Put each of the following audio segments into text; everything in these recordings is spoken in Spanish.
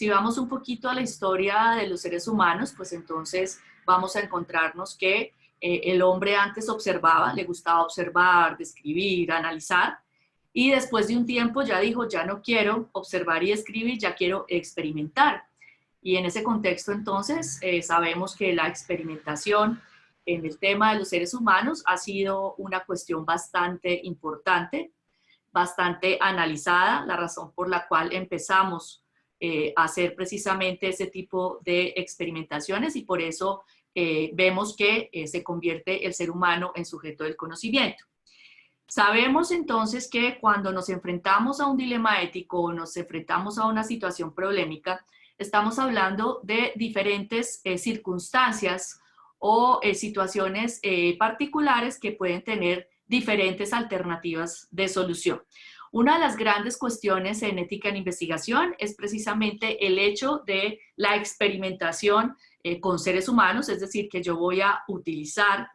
Si vamos un poquito a la historia de los seres humanos, pues entonces vamos a encontrarnos que el hombre antes observaba, le gustaba observar, describir, analizar, y después de un tiempo ya dijo, ya no quiero observar y escribir, ya quiero experimentar. Y en ese contexto entonces sabemos que la experimentación en el tema de los seres humanos ha sido una cuestión bastante importante, bastante analizada, la razón por la cual empezamos a hacer precisamente ese tipo de experimentaciones y por eso vemos que se convierte el ser humano en sujeto del conocimiento. Sabemos entonces que cuando nos enfrentamos a un dilema ético o nos enfrentamos a una situación problemática, estamos hablando de diferentes circunstancias o situaciones particulares que pueden tener diferentes alternativas de solución. Una de las grandes cuestiones en ética en investigación es precisamente el hecho de la experimentación con seres humanos, es decir, que yo voy a utilizar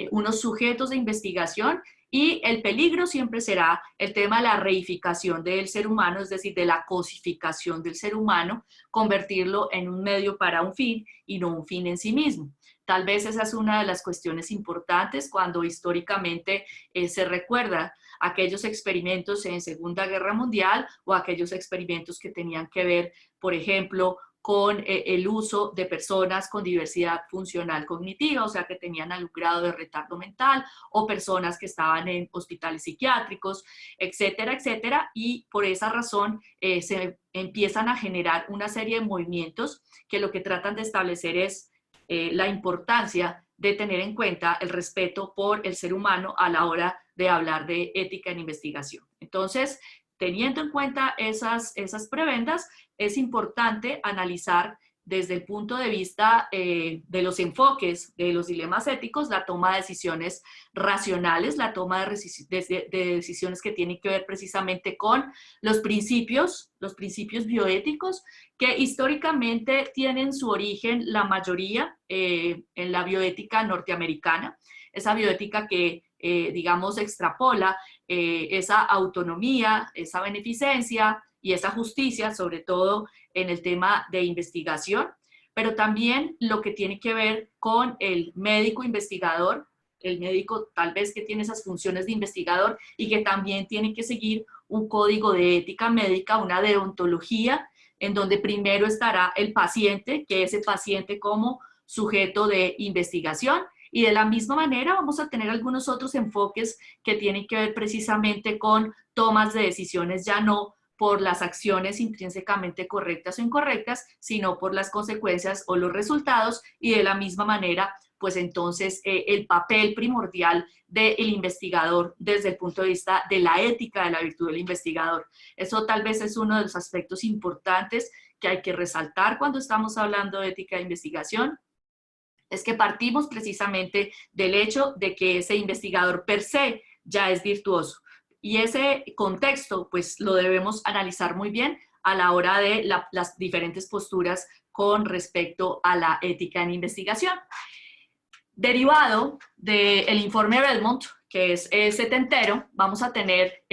unos sujetos de investigación y el peligro siempre será el tema de la reificación del ser humano, es decir, de la cosificación del ser humano, convertirlo en un medio para un fin y no un fin en sí mismo. Tal vez esa es una de las cuestiones importantes cuando históricamente se recuerda aquellos experimentos en Segunda Guerra Mundial o aquellos experimentos que tenían que ver, por ejemplo, con el uso de personas con diversidad funcional cognitiva, o sea, que tenían algún grado de retardo mental, o personas que estaban en hospitales psiquiátricos, etcétera, etcétera, y por esa razón se empiezan a generar una serie de movimientos que lo que tratan de establecer es la importancia de tener en cuenta el respeto por el ser humano a la hora de hablar de ética en investigación. Entonces, teniendo en cuenta esas prebendas, es importante analizar desde el punto de vista de los enfoques de los dilemas éticos, la toma de decisiones racionales, la toma de decisiones que tienen que ver precisamente con los principios bioéticos, que históricamente tienen su origen, la mayoría, en la bioética norteamericana, esa bioética que, digamos, extrapola esa autonomía, esa beneficencia y esa justicia, sobre todo en el tema de investigación, pero también lo que tiene que ver con el médico investigador, el médico tal vez que tiene esas funciones de investigador y que también tiene que seguir un código de ética médica, una deontología, en donde primero estará el paciente, que es el paciente como sujeto de investigación, y de la misma manera vamos a tener algunos otros enfoques que tienen que ver precisamente con tomas de decisiones, ya no por las acciones intrínsecamente correctas o incorrectas, sino por las consecuencias o los resultados, y de la misma manera, pues entonces el papel primordial del investigador desde el punto de vista de la ética de la virtud del investigador. Eso tal vez es uno de los aspectos importantes que hay que resaltar cuando estamos hablando de ética de investigación, es que partimos precisamente del hecho de que ese investigador per se ya es virtuoso. Y ese contexto, pues lo debemos analizar muy bien a la hora de las diferentes posturas con respecto a la ética en investigación. Derivado del informe Belmont, que es setentero, vamos a tener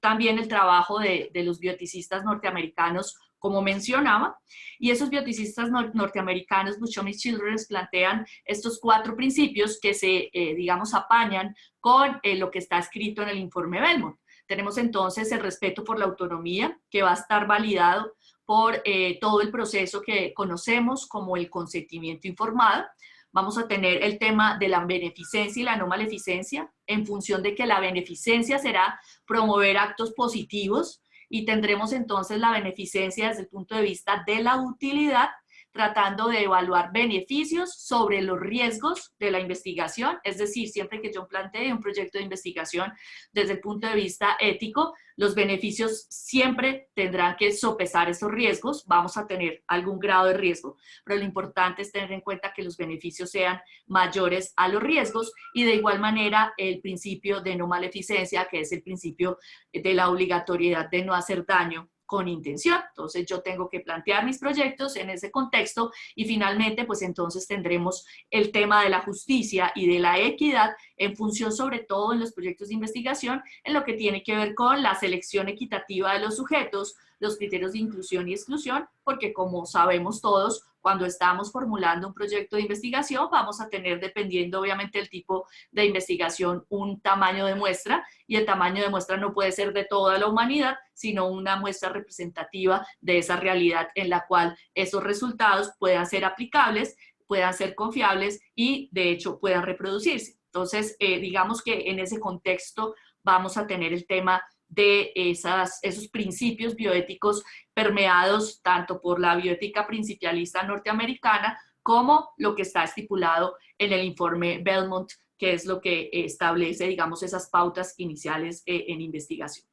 también el trabajo de los bioticistas norteamericanos, como mencionaba, y esos bioticistas norteamericanos, Buchom y Childress, plantean estos 4 principios que se, digamos, apañan con lo que está escrito en el informe Belmont. Tenemos entonces el respeto por la autonomía, que va a estar validado por todo el proceso que conocemos como el consentimiento informado. Vamos a tener el tema de la beneficencia y la no maleficencia, en función de que la beneficencia será promover actos positivos, y tendremos entonces la beneficencia desde el punto de vista de la utilidad, tratando de evaluar beneficios sobre los riesgos de la investigación, es decir, siempre que yo plantee un proyecto de investigación desde el punto de vista ético, los beneficios siempre tendrán que sopesar esos riesgos, vamos a tener algún grado de riesgo, pero lo importante es tener en cuenta que los beneficios sean mayores a los riesgos, y de igual manera el principio de no maleficencia, que es el principio de la obligatoriedad de no hacer daño con intención. Entonces yo tengo que plantear mis proyectos en ese contexto, y finalmente pues entonces tendremos el tema de la justicia y de la equidad en función, sobre todo en los proyectos de investigación, en lo que tiene que ver con la selección equitativa de los sujetos, los criterios de inclusión y exclusión, porque como sabemos todos, cuando estamos formulando un proyecto de investigación, vamos a tener, dependiendo obviamente del tipo de investigación, un tamaño de muestra, y el tamaño de muestra no puede ser de toda la humanidad, sino una muestra representativa de esa realidad en la cual esos resultados puedan ser aplicables, puedan ser confiables y de hecho puedan reproducirse. Entonces, digamos que en ese contexto vamos a tener el tema de esos principios bioéticos permeados tanto por la bioética principialista norteamericana como lo que está estipulado en el informe Belmont, que es lo que establece, digamos, esas pautas iniciales en investigación.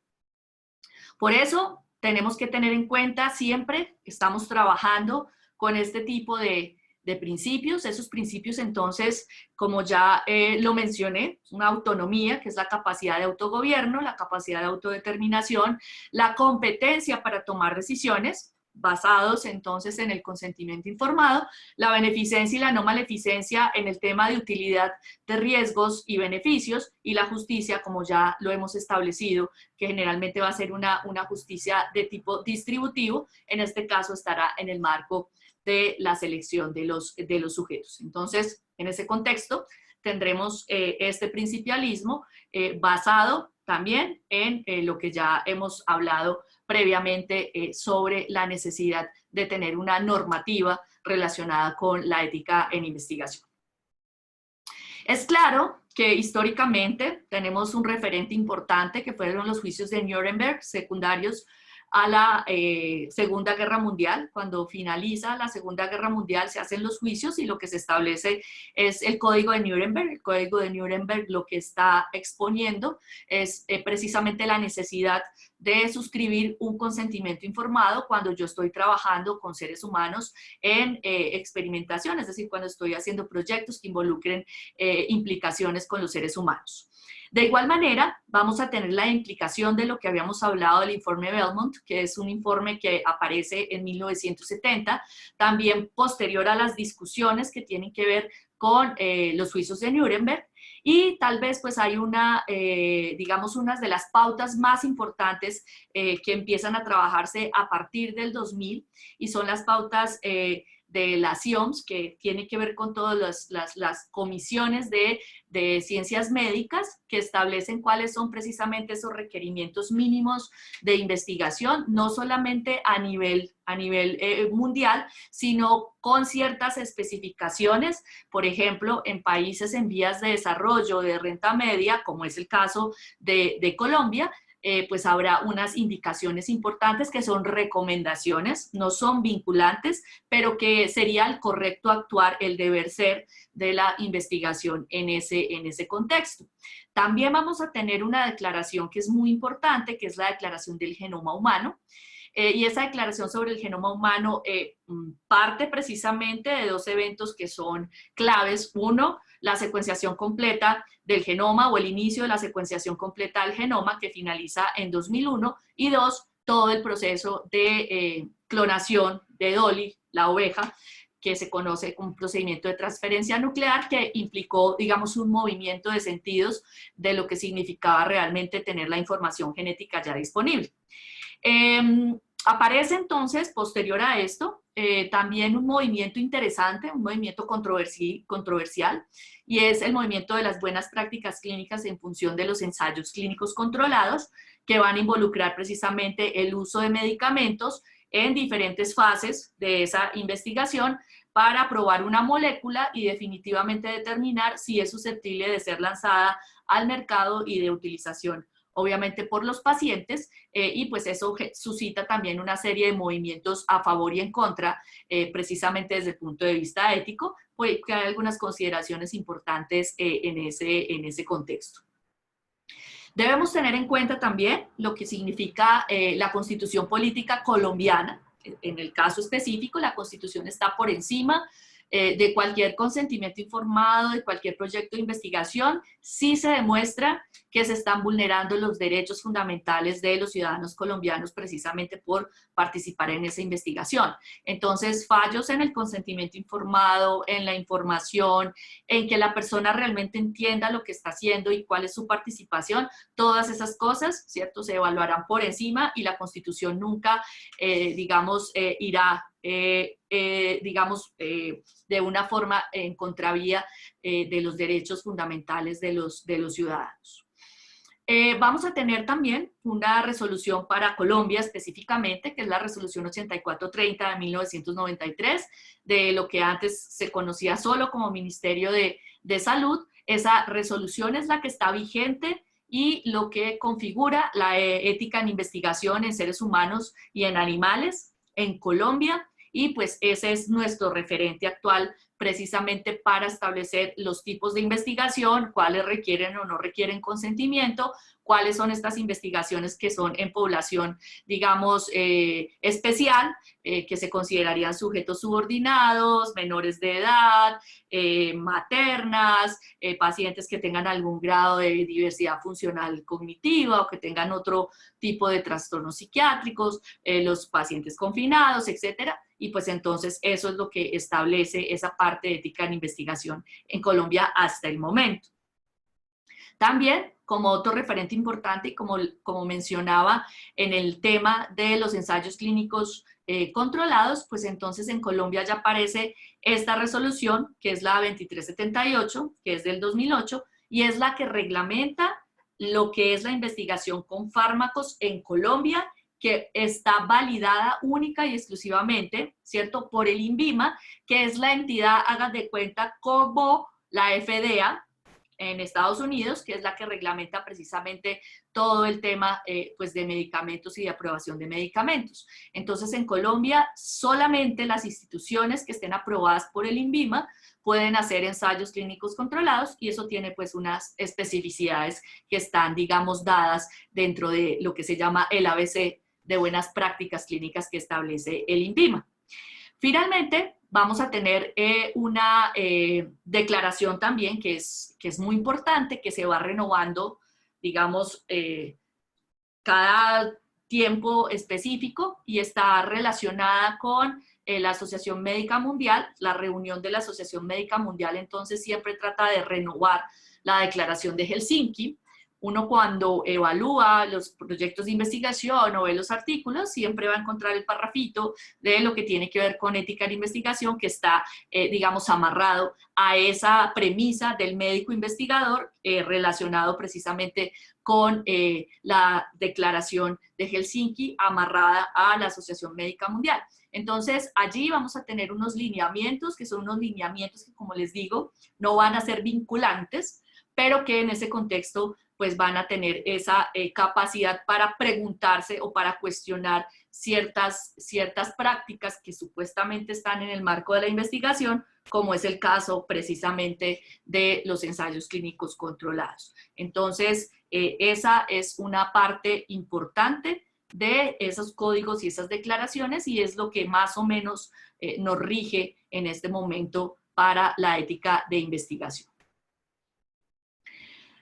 Por eso, tenemos que tener en cuenta siempre que estamos trabajando con este tipo de principios. Esos principios, entonces, como ya lo mencioné, una autonomía, que es la capacidad de autogobierno, la capacidad de autodeterminación, la competencia para tomar decisiones, basados entonces en el consentimiento informado, la beneficencia y la no maleficencia en el tema de utilidad de riesgos y beneficios, y la justicia, como ya lo hemos establecido, que generalmente va a ser una justicia de tipo distributivo. En este caso estará en el marco de la selección de los sujetos. Entonces, en ese contexto, tendremos este principialismo basado también en lo que ya hemos hablado previamente sobre la necesidad de tener una normativa relacionada con la ética en investigación. Es claro que históricamente tenemos un referente importante que fueron los juicios de Nuremberg, secundarios a la Segunda Guerra Mundial. Cuando finaliza la Segunda Guerra Mundial se hacen los juicios y lo que se establece es el Código de Nuremberg. El Código de Nuremberg lo que está exponiendo es precisamente la necesidad de suscribir un consentimiento informado cuando yo estoy trabajando con seres humanos en experimentación, es decir, cuando estoy haciendo proyectos que involucren implicaciones con los seres humanos. De igual manera, vamos a tener la implicación de lo que habíamos hablado del informe Belmont, que es un informe que aparece en 1970, también posterior a las discusiones que tienen que ver con los juicios de Nuremberg, y tal vez pues hay digamos, unas de las pautas más importantes que empiezan a trabajarse a partir del 2000, y son las pautas de las CIOMS, que tiene que ver con todas las comisiones de ciencias médicas que establecen cuáles son precisamente esos requerimientos mínimos de investigación, no solamente a nivel mundial, sino con ciertas especificaciones. Por ejemplo, en países en vías de desarrollo de renta media, como es el caso de Colombia, pues habrá unas indicaciones importantes que son recomendaciones, no son vinculantes, pero que sería el correcto actuar, el deber ser de la investigación en ese contexto. También vamos a tener una declaración que es muy importante, que es la Declaración del Genoma Humano. Y esa declaración sobre el genoma humano parte precisamente de dos eventos que son claves. Uno, la secuenciación completa del genoma, o el inicio de la secuenciación completa del genoma, que finaliza en 2001, y dos, todo el proceso de clonación de Dolly, la oveja, que se conoce como un procedimiento de transferencia nuclear, que implicó, digamos, un movimiento de sentidos de lo que significaba realmente tener la información genética ya disponible. Aparece entonces, posterior a esto, también un movimiento interesante, un movimiento controversial, y es el movimiento de las buenas prácticas clínicas en función de los ensayos clínicos controlados, que van a involucrar precisamente el uso de medicamentos en diferentes fases de esa investigación para probar una molécula y definitivamente determinar si es susceptible de ser lanzada al mercado y de utilización, obviamente por los pacientes, y pues eso suscita también una serie de movimientos a favor y en contra, precisamente desde el punto de vista ético, pues que hay algunas consideraciones importantes en ese contexto. Debemos tener en cuenta también lo que significa la Constitución Política colombiana. En el caso específico, la Constitución está por encima de cualquier consentimiento informado, de cualquier proyecto de investigación, si se demuestra que se están vulnerando los derechos fundamentales de los ciudadanos colombianos precisamente por participar en esa investigación. Entonces, fallos en el consentimiento informado, en la información, en que la persona realmente entienda lo que está haciendo y cuál es su participación, todas esas cosas, ¿cierto?, se evaluarán por encima y la Constitución nunca, digamos, irá de una forma en contravía de los derechos fundamentales de los ciudadanos. Vamos a tener también una resolución para Colombia específicamente, que es la resolución 8430 de 1993, de lo que antes se conocía solo como Ministerio de Salud. Esa resolución es la que está vigente y lo que configura la ética en investigación en seres humanos y en animales en Colombia, y pues ese es nuestro referente actual precisamente para establecer los tipos de investigación, cuáles requieren o no requieren consentimiento, cuáles son estas investigaciones que son en población, digamos, especial, que se considerarían sujetos subordinados, menores de edad, maternas, pacientes que tengan algún grado de diversidad funcional cognitiva o que tengan otro tipo de trastornos psiquiátricos, los pacientes confinados, etcétera. Y pues entonces eso es lo que establece esa parte de ética en investigación en Colombia hasta el momento. También, como otro referente importante, y como mencionaba en el tema de los ensayos clínicos controlados, pues entonces en Colombia ya aparece esta resolución, que es la 2378, que es del 2008, y es la que reglamenta lo que es la investigación con fármacos en Colombia, que está validada única y exclusivamente, ¿cierto?, por el INVIMA, que es la entidad, hagan de cuenta, como la FDA en Estados Unidos, que es la que reglamenta precisamente todo el tema pues de medicamentos y de aprobación de medicamentos. Entonces, en Colombia, solamente las instituciones que estén aprobadas por el INVIMA pueden hacer ensayos clínicos controlados, y eso tiene pues unas especificidades que están, digamos, dadas dentro de lo que se llama el ABC de buenas prácticas clínicas que establece el INVIMA. Finalmente, vamos a tener una declaración también que es muy importante, que se va renovando, digamos, cada tiempo específico, y está relacionada con la Asociación Médica Mundial. La reunión de la Asociación Médica Mundial entonces siempre trata de renovar la Declaración de Helsinki. Uno cuando evalúa los proyectos de investigación o ve los artículos, siempre va a encontrar el parrafito de lo que tiene que ver con ética de investigación, que está, digamos, amarrado a esa premisa del médico investigador relacionado precisamente con la Declaración de Helsinki, amarrada a la Asociación Médica Mundial. Entonces, allí vamos a tener unos lineamientos, que son unos lineamientos que, como les digo, no van a ser vinculantes, pero que en ese contexto pues van a tener esa capacidad para preguntarse o para cuestionar ciertas prácticas que supuestamente están en el marco de la investigación, como es el caso precisamente de los ensayos clínicos controlados. Entonces, esa es una parte importante de esos códigos y esas declaraciones, y es lo que más o menos nos rige en este momento para la ética de investigación.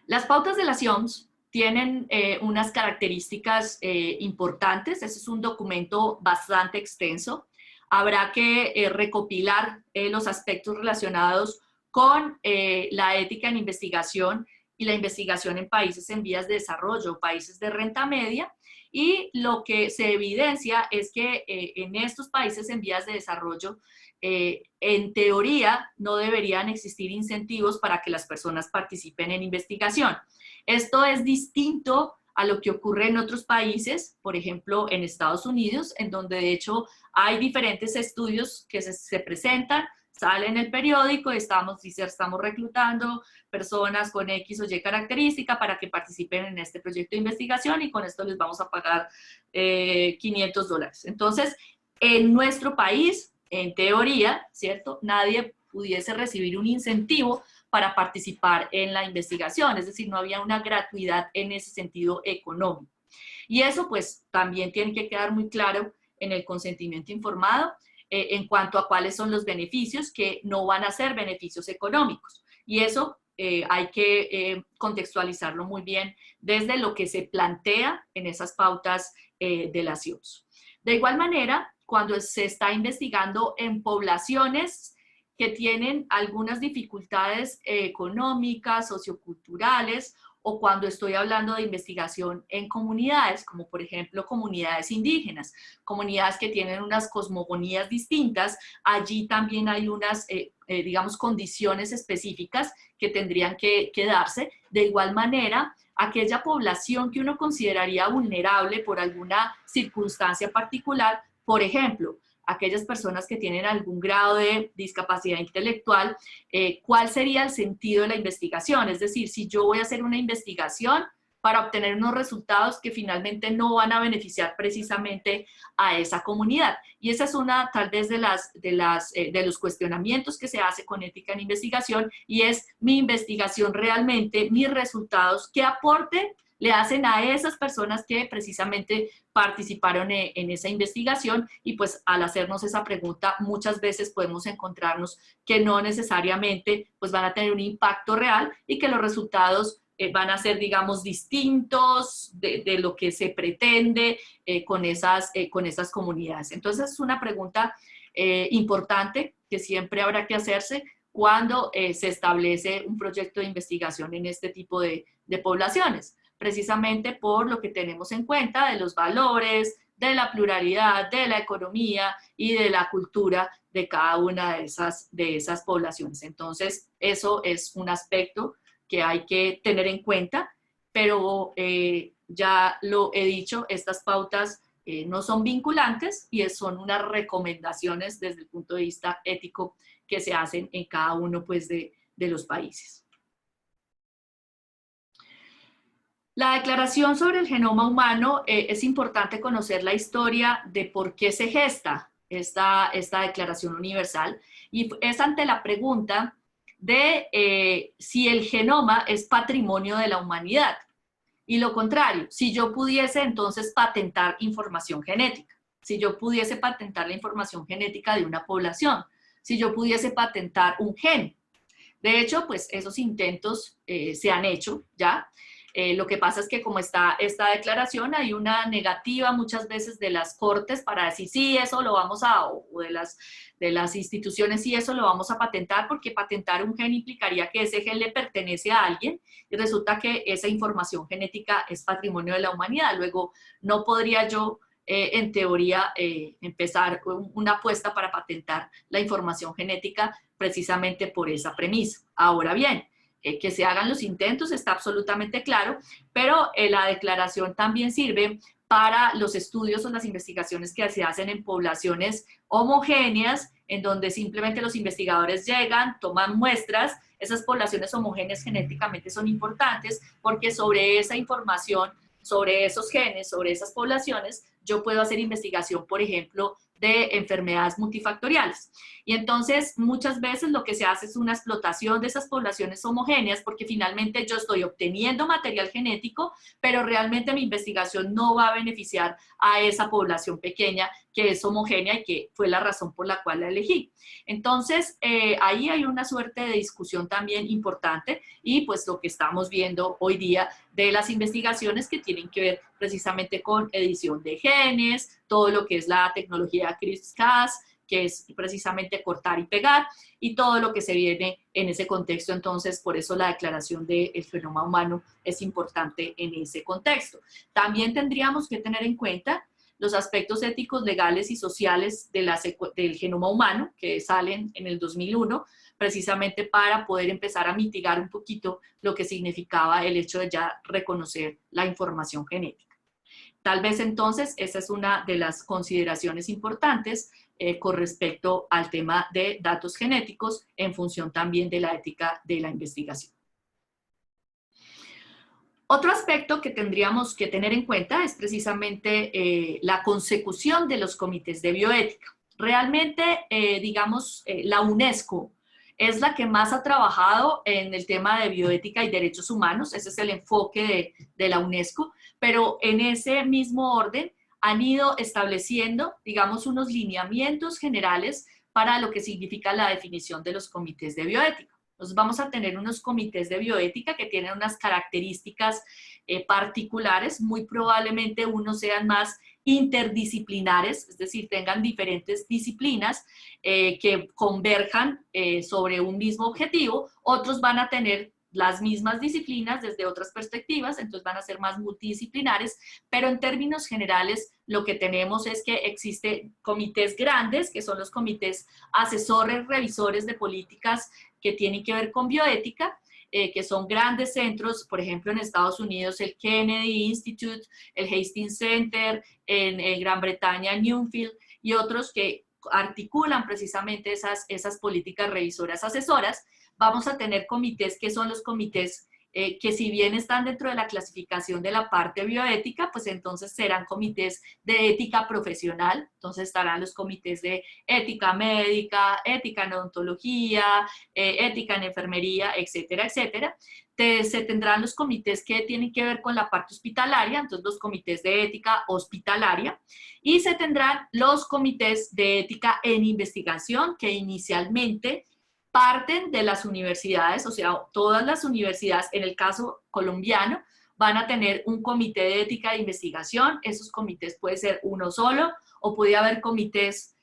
Las pautas de las IOMS tienen unas características importantes. Ese es un documento bastante extenso. Habrá que recopilar los aspectos relacionados con la ética en investigación y la investigación en países en vías de desarrollo, países de renta media, y lo que se evidencia es que en estos países en vías de desarrollo, en teoría, no deberían existir incentivos para que las personas participen en investigación. Esto es distinto a lo que ocurre en otros países, por ejemplo, en Estados Unidos, en donde de hecho hay diferentes estudios que se presentan, sale en el periódico, estamos reclutando personas con X o Y característica para que participen en este proyecto de investigación, y con esto les vamos a pagar $500. Entonces, en nuestro país, en teoría, ¿cierto?, nadie pudiese recibir un incentivo para participar en la investigación, es decir, no había una gratuidad en ese sentido económico. Y eso pues también tiene que quedar muy claro en el consentimiento informado. en cuanto a cuáles son los beneficios que no van a ser beneficios económicos. Y eso hay que contextualizarlo muy bien desde lo que se plantea en esas pautas de las IOPS. De igual manera, cuando se está investigando en poblaciones que tienen algunas dificultades económicas, socioculturales, o cuando estoy hablando de investigación en comunidades, como por ejemplo comunidades indígenas, comunidades que tienen unas cosmogonías distintas, allí también hay unas, digamos, condiciones específicas que tendrían que darse. De igual manera, aquella población que uno consideraría vulnerable por alguna circunstancia particular, por ejemplo, aquellas personas que tienen algún grado de discapacidad intelectual, ¿cuál sería el sentido de la investigación? Es decir, si yo voy a hacer una investigación para obtener unos resultados que finalmente no van a beneficiar precisamente a esa comunidad. Y esa es una, tal vez, de los cuestionamientos que se hace con ética en investigación, y es mi investigación realmente, mis resultados, ¿qué aporte le hacen a esas personas que precisamente participaron en esa investigación? Y pues al hacernos esa pregunta muchas veces podemos encontrarnos que no necesariamente pues van a tener un impacto real y que los resultados van a ser, digamos, distintos de lo que se pretende con esas comunidades. Entonces es una pregunta importante que siempre habrá que hacerse cuando se establece un proyecto de investigación en este tipo de poblaciones, precisamente por lo que tenemos en cuenta de los valores, de la pluralidad, de la economía y de la cultura de cada una de esas poblaciones. Entonces, eso es un aspecto que hay que tener en cuenta, pero ya lo he dicho, estas pautas no son vinculantes y son unas recomendaciones desde el punto de vista ético que se hacen en cada uno pues, de los países. La declaración sobre el genoma humano, es importante conocer la historia de por qué se gesta esta declaración universal, y es ante la pregunta de si el genoma es patrimonio de la humanidad, y lo contrario, si yo pudiese entonces patentar información genética, si yo pudiese patentar la información genética de una población, si yo pudiese patentar un gen. De hecho, pues esos intentos se han hecho ya. Lo que pasa es que como está esta declaración, hay una negativa muchas veces de las cortes para decir sí, eso lo vamos a, o de las instituciones, sí, eso lo vamos a patentar, porque patentar un gen implicaría que ese gen le pertenece a alguien y resulta que esa información genética es patrimonio de la humanidad. Luego no podría yo en teoría empezar una apuesta para patentar la información genética precisamente por esa premisa. Ahora bien, que se hagan los intentos está absolutamente claro, pero la declaración también sirve para los estudios o las investigaciones que se hacen en poblaciones homogéneas, en donde simplemente los investigadores llegan, toman muestras. Esas poblaciones homogéneas genéticamente son importantes porque sobre esa información, sobre esos genes, sobre esas poblaciones, yo puedo hacer investigación, por ejemplo, de enfermedades multifactoriales. Y entonces muchas veces lo que se hace es una explotación de esas poblaciones homogéneas, porque finalmente yo estoy obteniendo material genético, pero realmente mi investigación no va a beneficiar a esa población pequeña que es homogénea y que fue la razón por la cual la elegí. Entonces ahí hay una suerte de discusión también importante, y pues lo que estamos viendo hoy día de las investigaciones que tienen que ver precisamente con edición de genes, todo lo que es la tecnología CRISPR-Cas, que es precisamente cortar y pegar, y todo lo que se viene en ese contexto. Entonces, por eso la declaración del genoma humano es importante en ese contexto. También tendríamos que tener en cuenta los aspectos éticos, legales y sociales del genoma humano, que salen en el 2001, precisamente para poder empezar a mitigar un poquito lo que significaba el hecho de ya reconocer la información genética. Tal vez entonces esa es una de las consideraciones importantes con respecto al tema de datos genéticos en función también de la ética de la investigación. Otro aspecto que tendríamos que tener en cuenta es precisamente la consecución de los comités de bioética. Realmente, digamos, la UNESCO es la que más ha trabajado en el tema de bioética y derechos humanos. Ese es el enfoque de la UNESCO, pero en ese mismo orden han ido estableciendo, digamos, unos lineamientos generales para lo que significa la definición de los comités de bioética. Entonces vamos a tener unos comités de bioética que tienen unas características particulares, muy probablemente unos sean más interdisciplinares, es decir, tengan diferentes disciplinas que converjan sobre un mismo objetivo, otros van a tener las mismas disciplinas desde otras perspectivas, entonces van a ser más multidisciplinares, pero en términos generales lo que tenemos es que existen comités grandes, que son los comités asesores, revisores de políticas que tienen que ver con bioética, que son grandes centros, por ejemplo en Estados Unidos el Kennedy Institute, el Hastings Center, en Gran Bretaña Newfield y otros que articulan precisamente esas políticas revisoras asesoras. Vamos a tener comités que son los comités que si bien están dentro de la clasificación de la parte bioética, pues entonces serán comités de ética profesional, entonces estarán los comités de ética médica, ética en odontología, ética en enfermería, etcétera, etcétera. Se tendrán los comités que tienen que ver con la parte hospitalaria, entonces los comités de ética hospitalaria, y se tendrán los comités de ética en investigación, que inicialmente parten de las universidades, o sea, todas las universidades, en el caso colombiano, van a tener un comité de ética de investigación. Esos comités puede ser uno solo o puede haber comités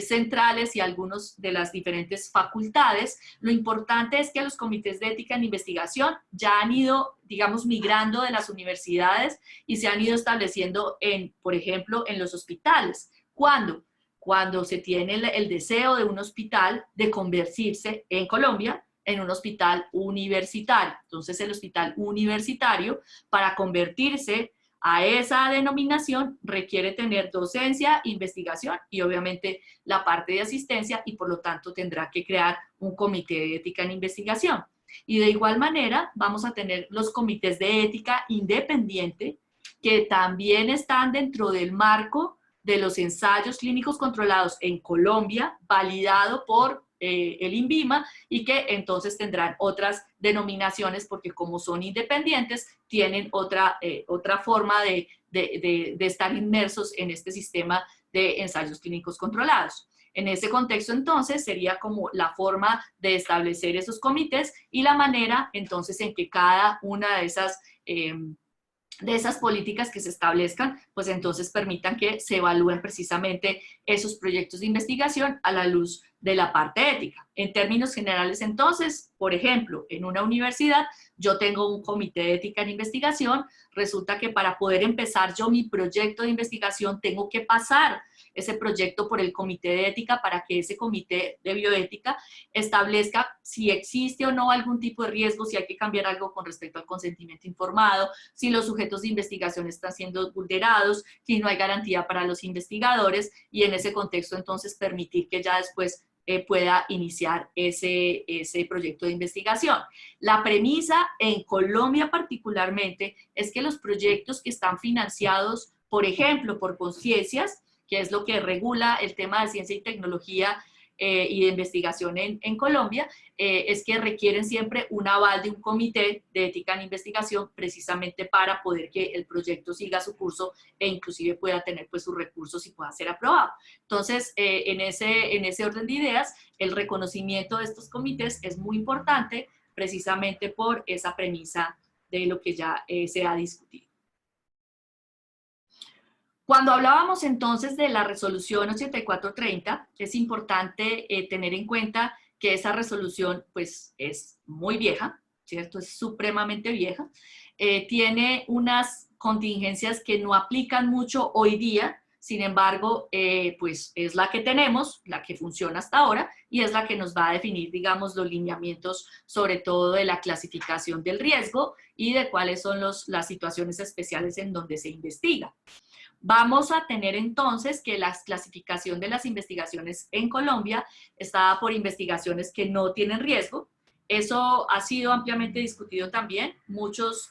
centrales y algunos de las diferentes facultades. Lo importante es que los comités de ética en investigación ya han ido, digamos, migrando de las universidades y se han ido estableciendo por ejemplo, en los hospitales. ¿Cuándo? Cuando se tiene el deseo de un hospital de convertirse en Colombia en un hospital universitario. Entonces el hospital universitario, para convertirse a esa denominación, requiere tener docencia, investigación y obviamente la parte de asistencia, y por lo tanto tendrá que crear un comité de ética en investigación. Y de igual manera vamos a tener los comités de ética independiente, que también están dentro del marco de los ensayos clínicos controlados en Colombia, validado por el INVIMA, y que entonces tendrán otras denominaciones porque como son independientes, tienen otra forma de estar inmersos en este sistema de ensayos clínicos controlados. En ese contexto, entonces, sería como la forma de establecer esos comités y la manera, entonces, en que cada una de esas políticas que se establezcan, pues entonces permitan que se evalúen precisamente esos proyectos de investigación a la luz de la parte ética. En términos generales, entonces, por ejemplo, en una universidad, yo tengo un comité de ética en investigación, resulta que para poder empezar yo mi proyecto de investigación tengo que pasar ese proyecto por el comité de ética para que ese comité de bioética establezca si existe o no algún tipo de riesgo, si hay que cambiar algo con respecto al consentimiento informado, si los sujetos de investigación están siendo vulnerados, si no hay garantía para los investigadores, y en ese contexto entonces permitir que ya después pueda iniciar ese proyecto de investigación. La premisa en Colombia particularmente es que los proyectos que están financiados, por ejemplo, por Conciencias, que es lo que regula el tema de ciencia y tecnología y de investigación en Colombia, es que requieren siempre un aval de un comité de ética en investigación precisamente para poder que el proyecto siga su curso e inclusive pueda tener pues sus recursos y pueda ser aprobado. Entonces, en ese orden de ideas, el reconocimiento de estos comités es muy importante precisamente por esa premisa de lo que ya se ha discutido. Cuando hablábamos entonces de la resolución 8430, es importante tener en cuenta que esa resolución pues es muy vieja, ¿cierto? Es supremamente vieja. Tiene unas contingencias que no aplican mucho hoy día, sin embargo, pues es la que tenemos, la que funciona hasta ahora, y es la que nos va a definir, digamos, los lineamientos, sobre todo de la clasificación del riesgo y de cuáles son las situaciones especiales en donde se investiga. Vamos a tener entonces que la clasificación de las investigaciones en Colombia está por investigaciones que no tienen riesgo. Eso ha sido ampliamente discutido también. Muchos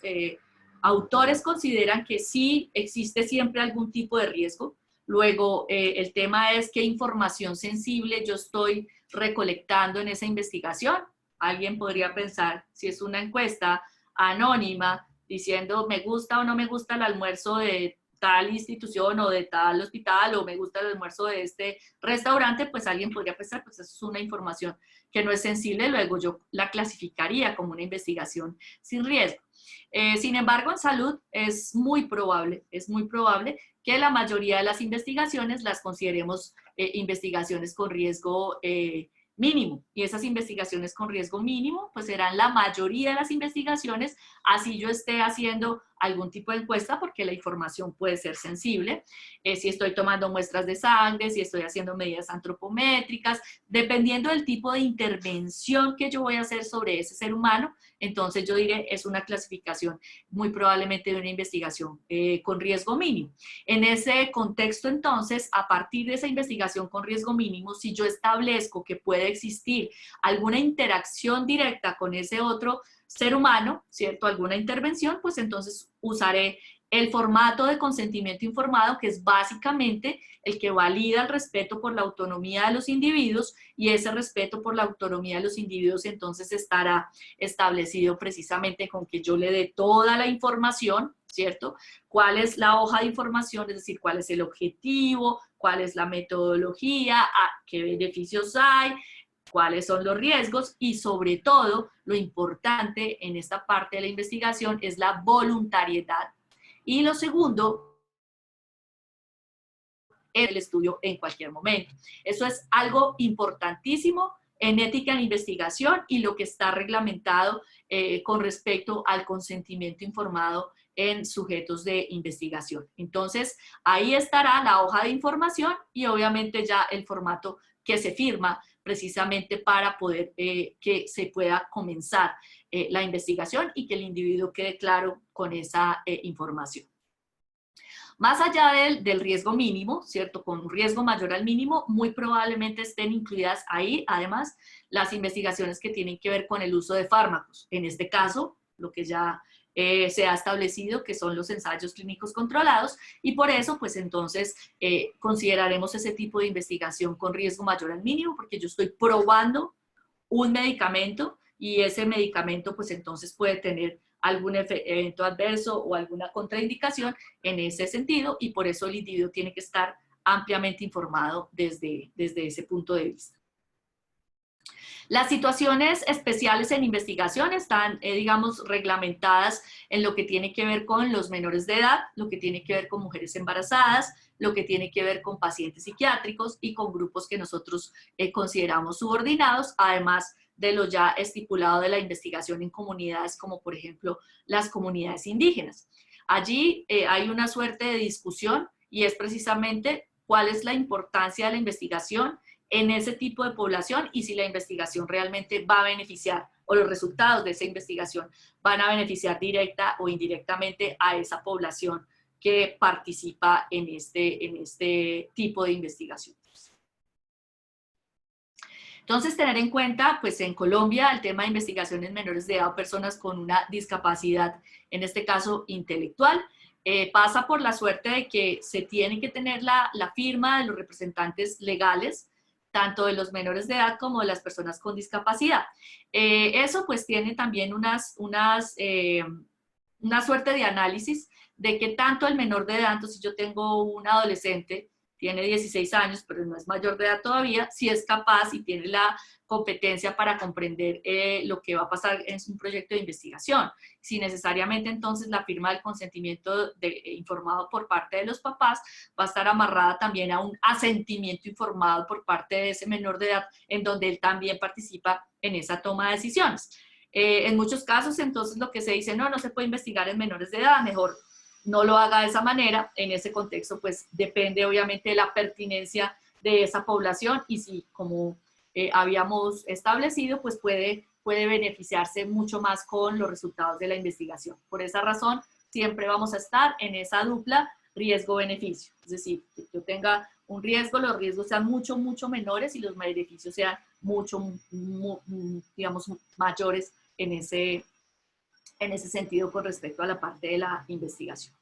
autores consideran que sí existe siempre algún tipo de riesgo. Luego, el tema es qué información sensible yo estoy recolectando en esa investigación. Alguien podría pensar, si es una encuesta anónima diciendo me gusta o no me gusta el almuerzo de tal institución o de tal hospital, o me gusta el almuerzo de este restaurante, pues alguien podría pensar, pues eso es una información que no es sensible, luego yo la clasificaría como una investigación sin riesgo. Sin embargo, en salud es muy probable que la mayoría de las investigaciones las consideremos investigaciones con riesgo mínimo. Y esas investigaciones con riesgo mínimo, pues serán la mayoría de las investigaciones, así yo esté haciendo algún tipo de encuesta, porque la información puede ser sensible, si estoy tomando muestras de sangre, si estoy haciendo medidas antropométricas, dependiendo del tipo de intervención que yo voy a hacer sobre ese ser humano, entonces yo diré, es una clasificación muy probablemente de una investigación con riesgo mínimo. En ese contexto, entonces, a partir de esa investigación con riesgo mínimo, si yo establezco que puede existir alguna interacción directa con ese otro ser humano, ¿cierto? Alguna intervención, pues entonces usaré el formato de consentimiento informado, que es básicamente el que valida el respeto por la autonomía de los individuos, y ese respeto por la autonomía de los individuos entonces estará establecido precisamente con que yo le dé toda la información, ¿cierto? ¿Cuál es la hoja de información? Es decir, cuál es el objetivo, cuál es la metodología, qué beneficios hay, cuáles son los riesgos, y sobre todo, lo importante en esta parte de la investigación es la voluntariedad. Y lo segundo, el estudio en cualquier momento. Eso es algo importantísimo en ética en investigación y lo que está reglamentado con respecto al consentimiento informado en sujetos de investigación. Entonces, ahí estará la hoja de información y obviamente ya el formato que se firma precisamente para poder que se pueda comenzar la investigación y que el individuo quede claro con esa información. Más allá del riesgo mínimo, ¿cierto? Con un riesgo mayor al mínimo, muy probablemente estén incluidas ahí, además, las investigaciones que tienen que ver con el uso de fármacos. En este caso, lo que ya se ha establecido, que son los ensayos clínicos controlados, y por eso, pues entonces, consideraremos ese tipo de investigación con riesgo mayor al mínimo, porque yo estoy probando un medicamento y ese medicamento, pues entonces puede tener algún evento adverso o alguna contraindicación en ese sentido, y por eso el individuo tiene que estar ampliamente informado desde ese punto de vista. Las situaciones especiales en investigación están, digamos, reglamentadas en lo que tiene que ver con los menores de edad, lo que tiene que ver con mujeres embarazadas, lo que tiene que ver con pacientes psiquiátricos y con grupos que nosotros consideramos subordinados, además de lo ya estipulado de la investigación en comunidades como, por ejemplo, las comunidades indígenas. Allí hay una suerte de discusión y es precisamente cuál es la importancia de la investigación en ese tipo de población y si la investigación realmente va a beneficiar o los resultados de esa investigación van a beneficiar directa o indirectamente a esa población que participa en este tipo de investigación. Entonces, tener en cuenta, pues en Colombia, el tema de investigación en menores de edad o personas con una discapacidad, en este caso intelectual, pasa por la suerte de que se tiene que tener la firma de los representantes legales, tanto de los menores de edad como de las personas con discapacidad. Eso pues tiene también una suerte de análisis de que tanto el menor de edad, entonces yo tengo un adolescente, tiene 16 años, pero no es mayor de edad todavía, si es capaz y tiene la competencia para comprender lo que va a pasar en un proyecto de investigación. Si necesariamente entonces la firma del consentimiento informado por parte de los papás va a estar amarrada también a un asentimiento informado por parte de ese menor de edad, en donde él también participa en esa toma de decisiones. En muchos casos, entonces, lo que se dice, no se puede investigar en menores de edad, mejor no lo haga de esa manera. En ese contexto, pues depende obviamente de la pertinencia de esa población y si, como habíamos establecido, pues puede beneficiarse mucho más con los resultados de la investigación. Por esa razón, siempre vamos a estar en esa dupla riesgo-beneficio. Es decir, que yo tenga un riesgo, los riesgos sean mucho menores y los beneficios sean digamos, mayores en ese sentido con respecto a la parte de la investigación.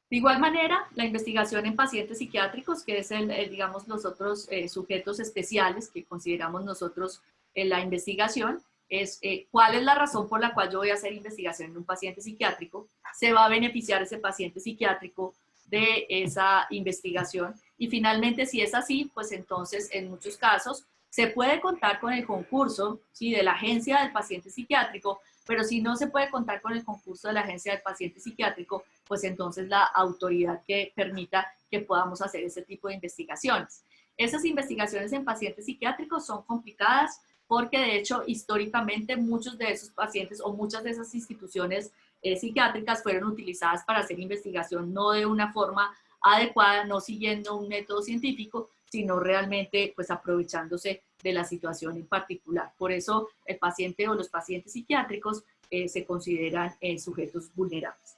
De igual manera, la investigación en pacientes psiquiátricos, que es digamos, los otros sujetos especiales que consideramos nosotros en la investigación, es cuál es la razón por la cual yo voy a hacer investigación en un paciente psiquiátrico. se va a beneficiar ese paciente psiquiátrico de esa investigación. Y finalmente, si es así, pues entonces en muchos casos se puede contar con el concurso, ¿sí?, de la agencia del paciente psiquiátrico, pero si no se puede contar con el concurso de la agencia del paciente psiquiátrico, pues entonces la autoridad que permita que podamos hacer ese tipo de investigaciones. Esas investigaciones en pacientes psiquiátricos son complicadas porque de hecho históricamente muchos de esos pacientes o muchas de esas instituciones psiquiátricas fueron utilizadas para hacer investigación no de una forma adecuada, no siguiendo un método científico, sino realmente pues aprovechándose de la situación en particular. Por eso el paciente o los pacientes psiquiátricos se consideran sujetos vulnerables.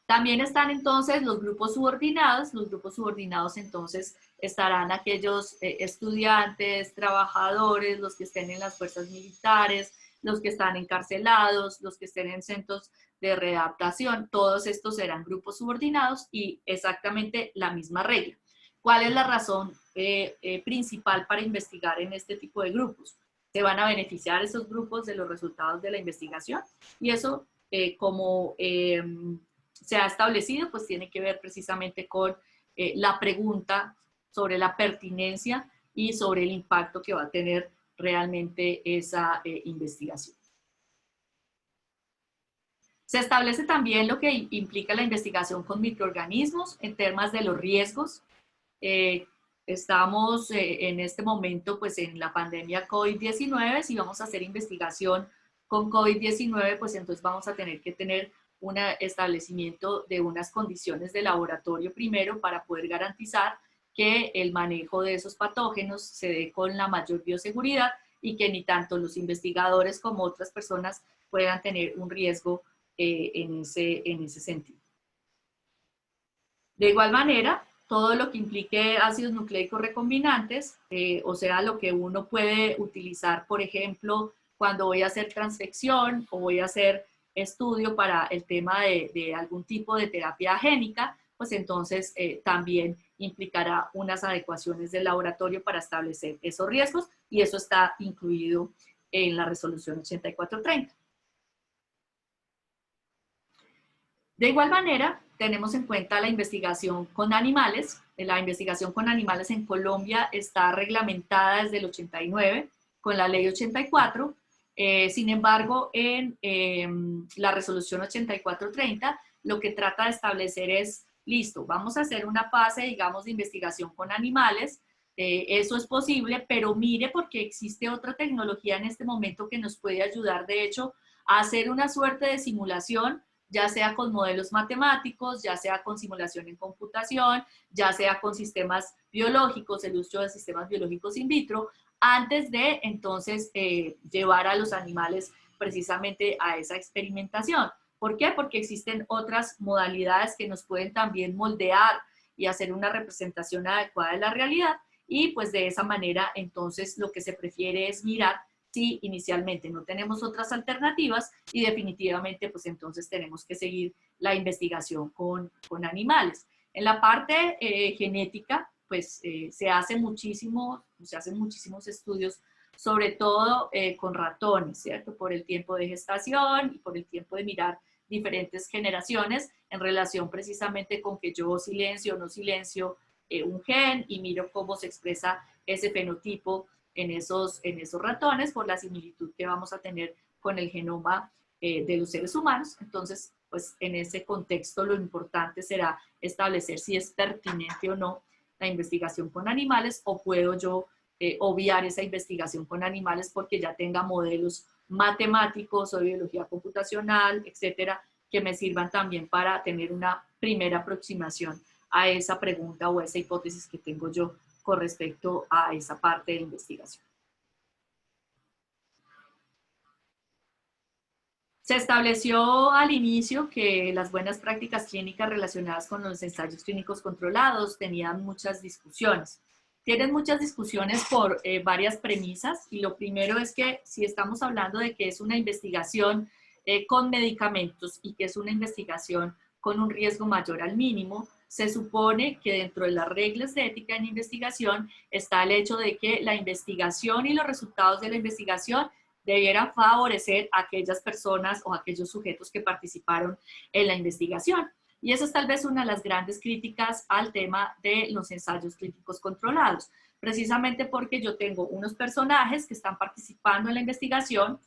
También están entonces los grupos subordinados. Los grupos subordinados entonces estarán aquellos estudiantes, trabajadores, los que estén en las fuerzas militares, los que están encarcelados, los que estén en centros de readaptación. Todos estos serán grupos subordinados y exactamente la misma regla. ¿Cuál es la razón principal para investigar en este tipo de grupos? Se van a beneficiar esos grupos de los resultados de la investigación y eso como se ha establecido, pues tiene que ver precisamente con la pregunta sobre la pertinencia y sobre el impacto que va a tener realmente esa investigación. Se establece también lo que implica la investigación con microorganismos en temas de los riesgos. Estamos en este momento pues en la pandemia COVID-19. Si vamos a hacer investigación con COVID-19, pues entonces vamos a tener que tener un establecimiento de unas condiciones de laboratorio primero para poder garantizar que el manejo de esos patógenos se dé con la mayor bioseguridad y que ni tanto los investigadores como otras personas puedan tener un riesgo en ese sentido. De igual manera, todo lo que implique ácidos nucleicos recombinantes, o sea, lo que uno puede utilizar, por ejemplo, cuando voy a hacer transfección o voy a hacer estudio para el tema de algún tipo de terapia génica, pues entonces también implicará unas adecuaciones del laboratorio para establecer esos riesgos y eso está incluido en la resolución 8430. De igual manera, tenemos en cuenta la investigación con animales. La investigación con animales en Colombia está reglamentada desde el 89 con la ley 84. Sin embargo, en la resolución 8430, lo que trata de establecer es, listo, vamos a hacer una fase, digamos, de investigación con animales. Eso es posible, pero mire porque existe otra tecnología en este momento que nos puede ayudar, de hecho, a hacer una suerte de simulación, ya sea con modelos matemáticos, ya sea con simulación en computación, ya sea con sistemas biológicos, el uso de sistemas biológicos in vitro, antes de entonces llevar a los animales precisamente a esa experimentación. ¿Por qué? Porque existen otras modalidades que nos pueden también moldear y hacer una representación adecuada de la realidad y pues de esa manera entonces lo que se prefiere es mirar si inicialmente no tenemos otras alternativas y definitivamente pues entonces tenemos que seguir la investigación con animales. En la parte genética pues se hacen muchísimos estudios, sobre todo con ratones, ¿cierto? Por el tiempo de gestación y por el tiempo de mirar diferentes generaciones en relación precisamente con que yo silencio o no silencio un gen y miro cómo se expresa ese fenotipo en esos ratones por la similitud que vamos a tener con el genoma de los seres humanos. Entonces, pues en ese contexto lo importante será establecer si es pertinente o no la investigación con animales o puedo yo obviar esa investigación con animales porque ya tenga modelos matemáticos o biología computacional, etcétera, que me sirvan también para tener una primera aproximación a esa pregunta o a esa hipótesis que tengo yo con respecto a esa parte de investigación. Se estableció al inicio que las buenas prácticas clínicas relacionadas con los ensayos clínicos controlados tenían muchas discusiones. Tienen muchas discusiones por varias premisas y lo primero es que si estamos hablando de que es una investigación con medicamentos y que es una investigación con un riesgo mayor al mínimo, se supone que dentro de las reglas de ética en investigación está el hecho de que la investigación y los resultados de la investigación debieran favorecer a aquellas personas o a aquellos sujetos que participaron en la investigación. Y esa es tal vez una de las grandes críticas al tema de los ensayos clínicos controlados, precisamente porque yo tengo unos personajes que están participando en la investigación,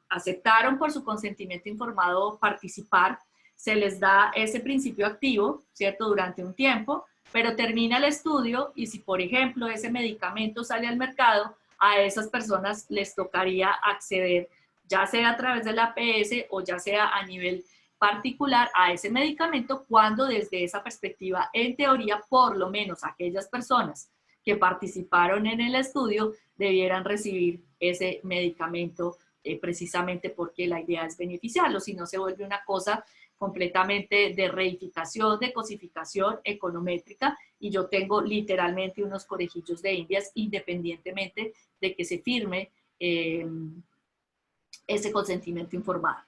aceptaron por su consentimiento informado participar, se les da ese principio activo, ¿cierto?, durante un tiempo, pero termina el estudio y si, por ejemplo, ese medicamento sale al mercado, a esas personas les tocaría acceder, ya sea a través de la APS o ya sea a nivel particular, a ese medicamento, cuando desde esa perspectiva, en teoría, por lo menos aquellas personas que participaron en el estudio debieran recibir ese medicamento precisamente porque la idea es beneficiarlo, si no se vuelve una cosa completamente de reificación, de cosificación econométrica, y yo tengo literalmente unos conejillos de indias independientemente de que se firme ese consentimiento informado.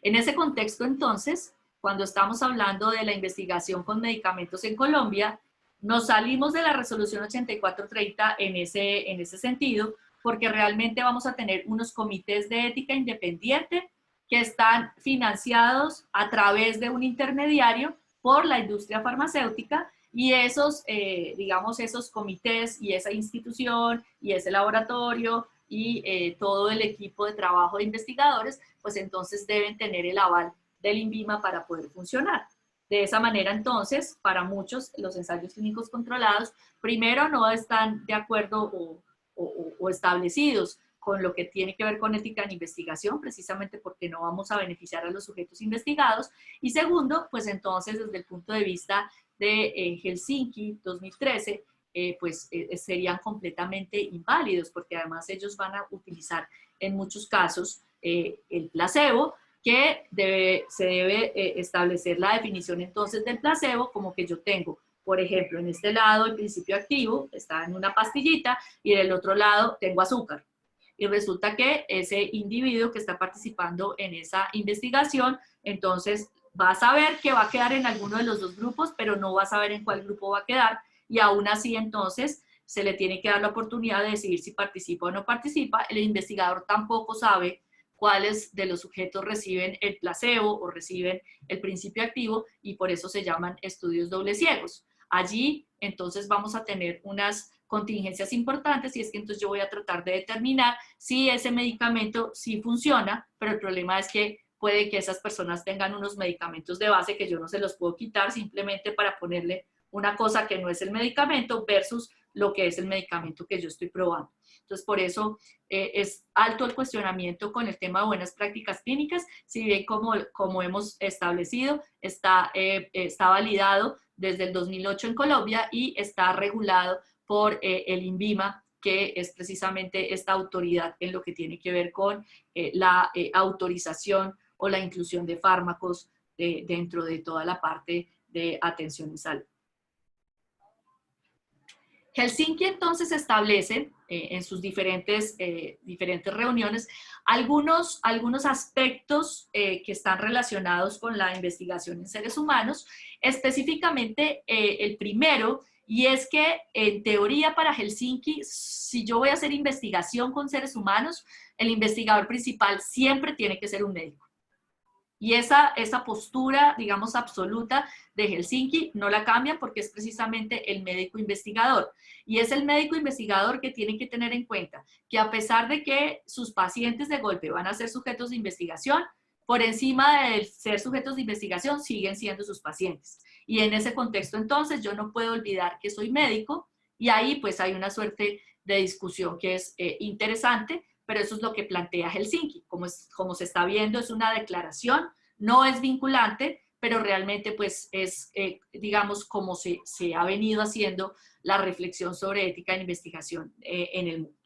En ese contexto, entonces, cuando estamos hablando de la investigación con medicamentos en Colombia, nos salimos de la resolución 8430 en ese sentido, porque realmente vamos a tener unos comités de ética independiente que están financiados a través de un intermediario por la industria farmacéutica, y esos, digamos, esos comités y esa institución y ese laboratorio y todo el equipo de trabajo de investigadores, pues entonces deben tener el aval del INVIMA para poder funcionar. De esa manera, entonces, para muchos, los ensayos clínicos controlados, primero no están de acuerdo o establecidos con lo que tiene que ver con ética en investigación, precisamente porque no vamos a beneficiar a los sujetos investigados. Y segundo, pues entonces, desde el punto de vista de Helsinki 2013, serían completamente inválidos, porque además ellos van a utilizar en muchos casos el placebo, que se debe establecer la definición entonces del placebo como que yo tengo, por ejemplo, en este lado el principio activo está en una pastillita y en el otro lado tengo azúcar. Y resulta que ese individuo que está participando en esa investigación, entonces va a saber que va a quedar en alguno de los dos grupos, pero no va a saber en cuál grupo va a quedar, y aún así entonces se le tiene que dar la oportunidad de decidir si participa o no participa. El investigador tampoco sabe cuáles de los sujetos reciben el placebo o reciben el principio activo, y por eso se llaman estudios doble ciegos. Allí entonces vamos a tener unas contingencias importantes, y es que entonces yo voy a tratar de determinar si ese medicamento sí funciona, pero el problema es que puede que esas personas tengan unos medicamentos de base que yo no se los puedo quitar simplemente para ponerle una cosa que no es el medicamento versus lo que es el medicamento que yo estoy probando. Entonces, por eso es alto el cuestionamiento con el tema de buenas prácticas clínicas, si bien como hemos establecido, está validado desde el 2008 en Colombia y está regulado por el INVIMA, que es precisamente esta autoridad en lo que tiene que ver con la autorización o la inclusión de fármacos dentro de toda la parte de atención en salud. Helsinki entonces establece en sus diferentes reuniones algunos aspectos que están relacionados con la investigación en seres humanos, específicamente el primero, y es que en teoría para Helsinki, si yo voy a hacer investigación con seres humanos, el investigador principal siempre tiene que ser un médico. Y esa postura, digamos, absoluta de Helsinki no la cambian, porque es precisamente el médico investigador. Y es el médico investigador que tiene que tener en cuenta que a pesar de que sus pacientes de golpe van a ser sujetos de investigación, por encima de ser sujetos de investigación siguen siendo sus pacientes. Y en ese contexto entonces yo no puedo olvidar que soy médico, y ahí pues hay una suerte de discusión que es interesante, pero eso es lo que plantea Helsinki. Como se está viendo, es una declaración, no es vinculante, pero realmente pues es, digamos, como se ha venido haciendo la reflexión sobre ética en investigación en el mundo.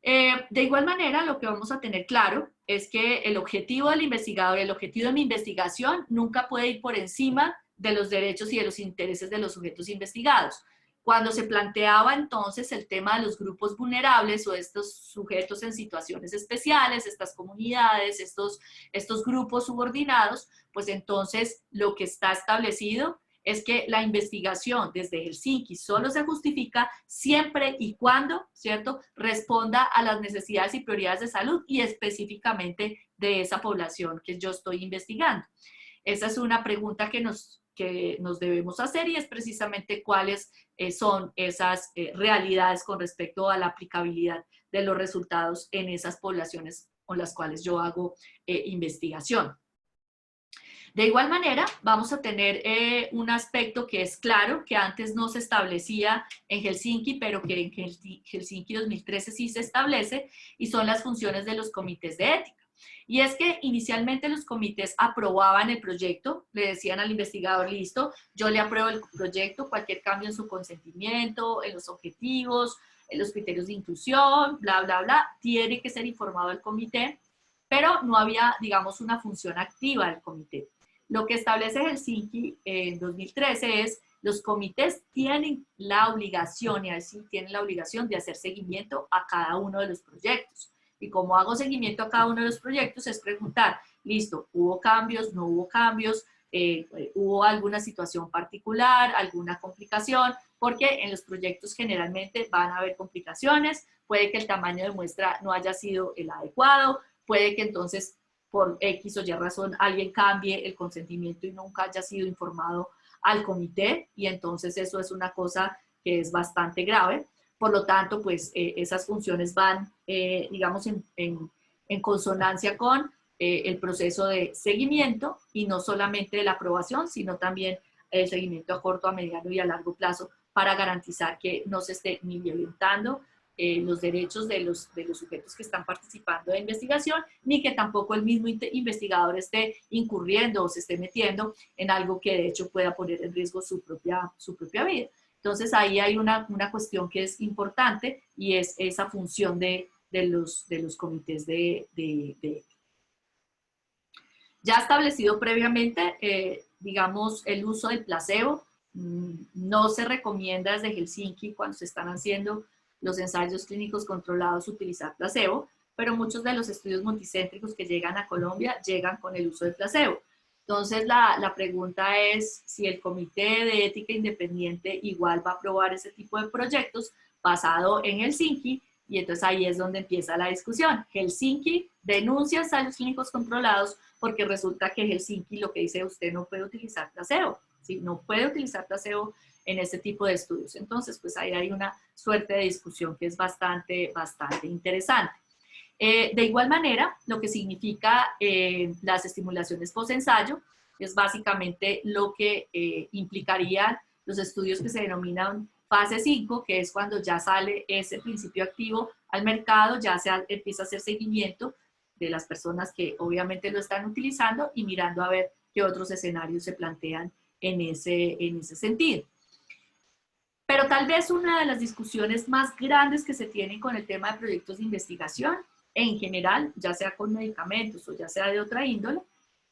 De igual manera, lo que vamos a tener claro es que el objetivo del investigador, el objetivo de mi investigación, nunca puede ir por encima de los derechos y de los intereses de los sujetos investigados. Cuando se planteaba entonces el tema de los grupos vulnerables o estos sujetos en situaciones especiales, estas comunidades, estos grupos subordinados, pues entonces lo que está establecido es que la investigación desde Helsinki solo se justifica siempre y cuando, ¿cierto?, responda a las necesidades y prioridades de salud y específicamente de esa población que yo estoy investigando. Esa es una pregunta que nos debemos hacer y es precisamente cuáles son esas realidades con respecto a la aplicabilidad de los resultados en esas poblaciones con las cuales yo hago investigación. De igual manera, vamos a tener un aspecto que es claro, que antes no se establecía en Helsinki, pero que en Helsinki 2013 sí se establece, y son las funciones de los comités de ética. Y es que inicialmente los comités aprobaban el proyecto, le decían al investigador, listo, yo le apruebo el proyecto, cualquier cambio en su consentimiento, en los objetivos, en los criterios de inclusión, bla, bla, bla, tiene que ser informado el comité, pero no había, digamos, una función activa del comité. Lo que establece Helsinki en 2013 es los comités tienen la obligación, y así tienen la obligación de hacer seguimiento a cada uno de los proyectos. Y como hago seguimiento a cada uno de los proyectos es preguntar, listo, ¿hubo cambios? ¿No hubo cambios? ¿Hubo alguna situación particular? ¿Alguna complicación? Porque en los proyectos generalmente van a haber complicaciones, puede que el tamaño de muestra no haya sido el adecuado, puede que entonces por X o Y razón alguien cambie el consentimiento y nunca haya sido informado al comité, y entonces eso es una cosa que es bastante grave. Por lo tanto, pues esas funciones van, digamos, en consonancia con el proceso de seguimiento, y no solamente de la aprobación, sino también el seguimiento a corto, a mediano y a largo plazo para garantizar que no se esté ni violentando los derechos de los sujetos que están participando de investigación, ni que tampoco el mismo investigador esté incurriendo o se esté metiendo en algo que de hecho pueda poner en riesgo su propia vida. Entonces ahí hay una cuestión que es importante, y es esa función de los comités de ya establecido previamente, digamos, el uso del placebo. No se recomienda desde Helsinki, cuando se están haciendo los ensayos clínicos controlados, utilizar placebo, pero muchos de los estudios multicéntricos que llegan a Colombia llegan con el uso del placebo. Entonces, la pregunta es si el Comité de Ética Independiente igual va a aprobar ese tipo de proyectos basado en Helsinki, y entonces ahí es donde empieza la discusión. Helsinki denuncia ensayos clínicos controlados porque resulta que Helsinki lo que dice, usted no puede utilizar placebo, ¿sí? No puede utilizar placebo en este tipo de estudios. Entonces, pues ahí hay una suerte de discusión que es bastante interesante. De igual manera, lo que significa las estimulaciones post-ensayo es básicamente lo que implicarían los estudios que se denominan fase 5, que es cuando ya sale ese principio activo al mercado, ya se empieza a hacer seguimiento de las personas que obviamente lo están utilizando y mirando a ver qué otros escenarios se plantean en ese sentido. Pero tal vez una de las discusiones más grandes que se tienen con el tema de proyectos de investigación, en general, ya sea con medicamentos o ya sea de otra índole,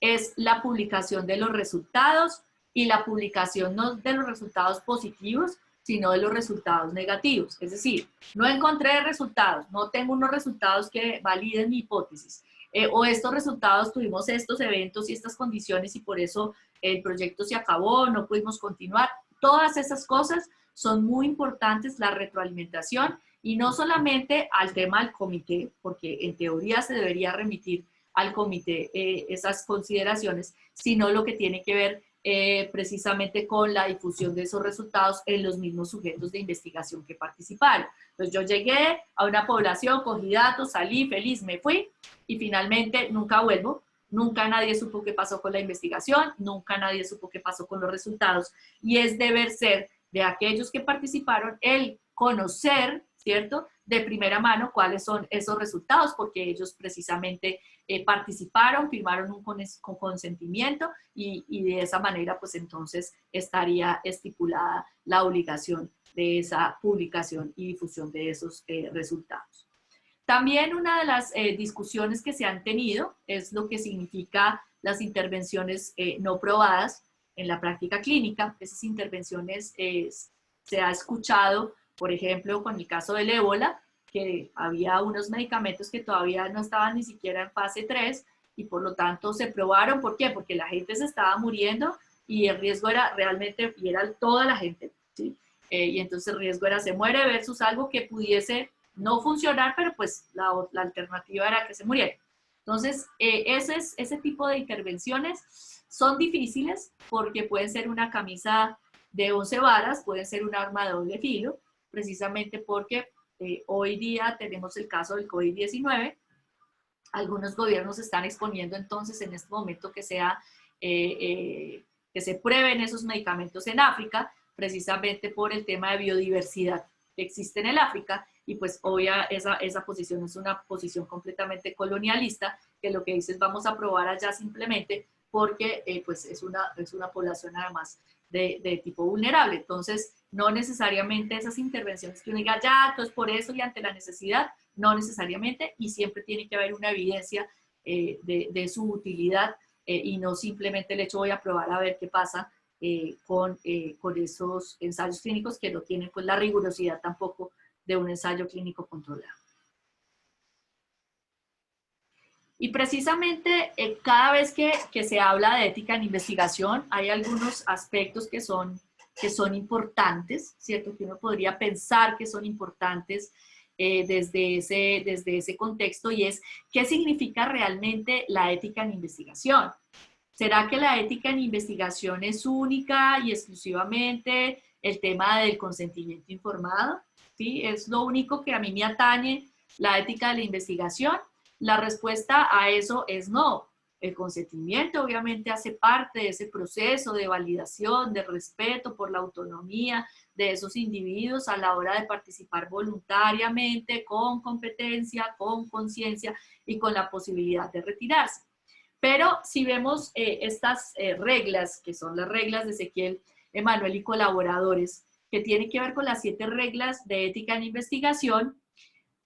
es la publicación de los resultados, y la publicación no de los resultados positivos, sino de los resultados negativos. Es decir, no encontré resultados, no tengo unos resultados que validen mi hipótesis, o estos resultados tuvimos estos eventos y estas condiciones y por eso el proyecto se acabó, no pudimos continuar. Todas esas cosas son muy importantes, la retroalimentación, y no solamente al tema del comité, porque en teoría se debería remitir al comité esas consideraciones, sino lo que tiene que ver precisamente con la difusión de esos resultados en los mismos sujetos de investigación que participaron. Entonces yo llegué a una población, cogí datos, salí feliz, me fui y finalmente nunca vuelvo. Nunca nadie supo qué pasó con la investigación, nunca nadie supo qué pasó con los resultados, y es deber ser de aquellos que participaron el conocer, ¿cierto?, de primera mano cuáles son esos resultados, porque ellos precisamente participaron, firmaron un consentimiento, y de esa manera pues entonces estaría estipulada la obligación de esa publicación y difusión de esos resultados. También una de las discusiones que se han tenido es lo que significa las intervenciones no probadas en la práctica clínica. Esas intervenciones se ha escuchado, por ejemplo, con el caso del ébola, que había unos medicamentos que todavía no estaban ni siquiera en fase 3 y por lo tanto se probaron. ¿Por qué? Porque la gente se estaba muriendo y el riesgo era realmente, y era toda la gente, ¿sí? Y entonces el riesgo era se muere versus algo que pudiese no funcionar, pero pues la alternativa era que se muriera. Entonces, ese tipo de intervenciones son difíciles porque pueden ser una camisa de 11 varas, pueden ser un arma de doble filo, precisamente porque hoy día tenemos el caso del COVID-19. Algunos gobiernos están exponiendo entonces en este momento que se prueben esos medicamentos en África, precisamente por el tema de biodiversidad que existe en el África, y pues esa posición es una posición completamente colonialista, que lo que dice es vamos a probar allá simplemente porque pues es una población además de tipo vulnerable. Entonces, no necesariamente esas intervenciones que uno diga, ya, entonces por eso y ante la necesidad, no necesariamente, y siempre tiene que haber una evidencia de su utilidad y no simplemente el hecho voy a probar a ver qué pasa con esos ensayos clínicos que no tienen pues la rigurosidad tampoco de un ensayo clínico controlado. Y precisamente cada vez que se habla de ética en investigación, hay algunos aspectos que son importantes, ¿cierto? Que uno podría pensar que son importantes desde ese contexto, y es ¿qué significa realmente la ética en investigación? ¿Será que la ética en investigación es única y exclusivamente el tema del consentimiento informado? ¿Sí? ¿Es lo único que a mí me atañe la ética de la investigación? La respuesta a eso es no. El consentimiento obviamente hace parte de ese proceso de validación, de respeto por la autonomía de esos individuos a la hora de participar voluntariamente, con competencia, con conciencia y con la posibilidad de retirarse. Pero si vemos estas reglas, que son las reglas de Ezequiel Emanuel y colaboradores, que tienen que ver con las 7 reglas de ética en investigación,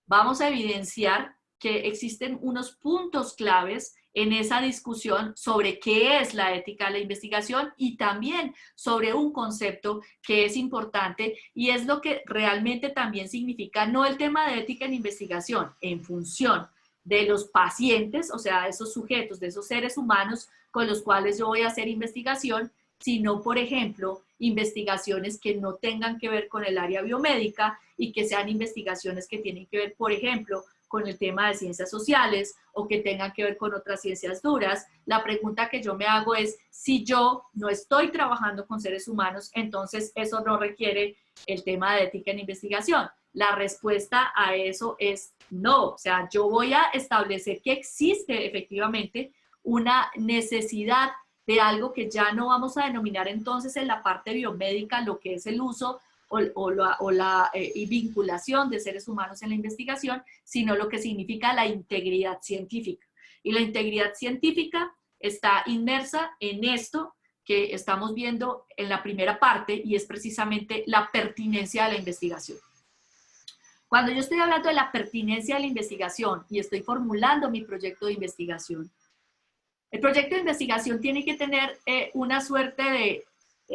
vamos a evidenciar que existen unos puntos claves en esa discusión sobre qué es la ética de la investigación y también sobre un concepto que es importante y es lo que realmente también significa no el tema de ética en investigación en función de los pacientes, o sea, esos sujetos, de esos seres humanos con los cuales yo voy a hacer investigación, sino, por ejemplo, investigaciones que no tengan que ver con el área biomédica y que sean investigaciones que tienen que ver, por ejemplo, con el tema de ciencias sociales o que tengan que ver con otras ciencias duras. La pregunta que yo me hago es, si yo no estoy trabajando con seres humanos, entonces eso no requiere el tema de ética en investigación. La respuesta a eso es no. O sea, yo voy a establecer que existe efectivamente una necesidad de algo que ya no vamos a denominar entonces en la parte biomédica lo que es el uso o la vinculación de seres humanos en la investigación, sino lo que significa la integridad científica. Y la integridad científica está inmersa en esto que estamos viendo en la primera parte, y es precisamente la pertinencia de la investigación. Cuando yo estoy hablando de la pertinencia de la investigación y estoy formulando mi proyecto de investigación, el proyecto de investigación tiene que tener una suerte de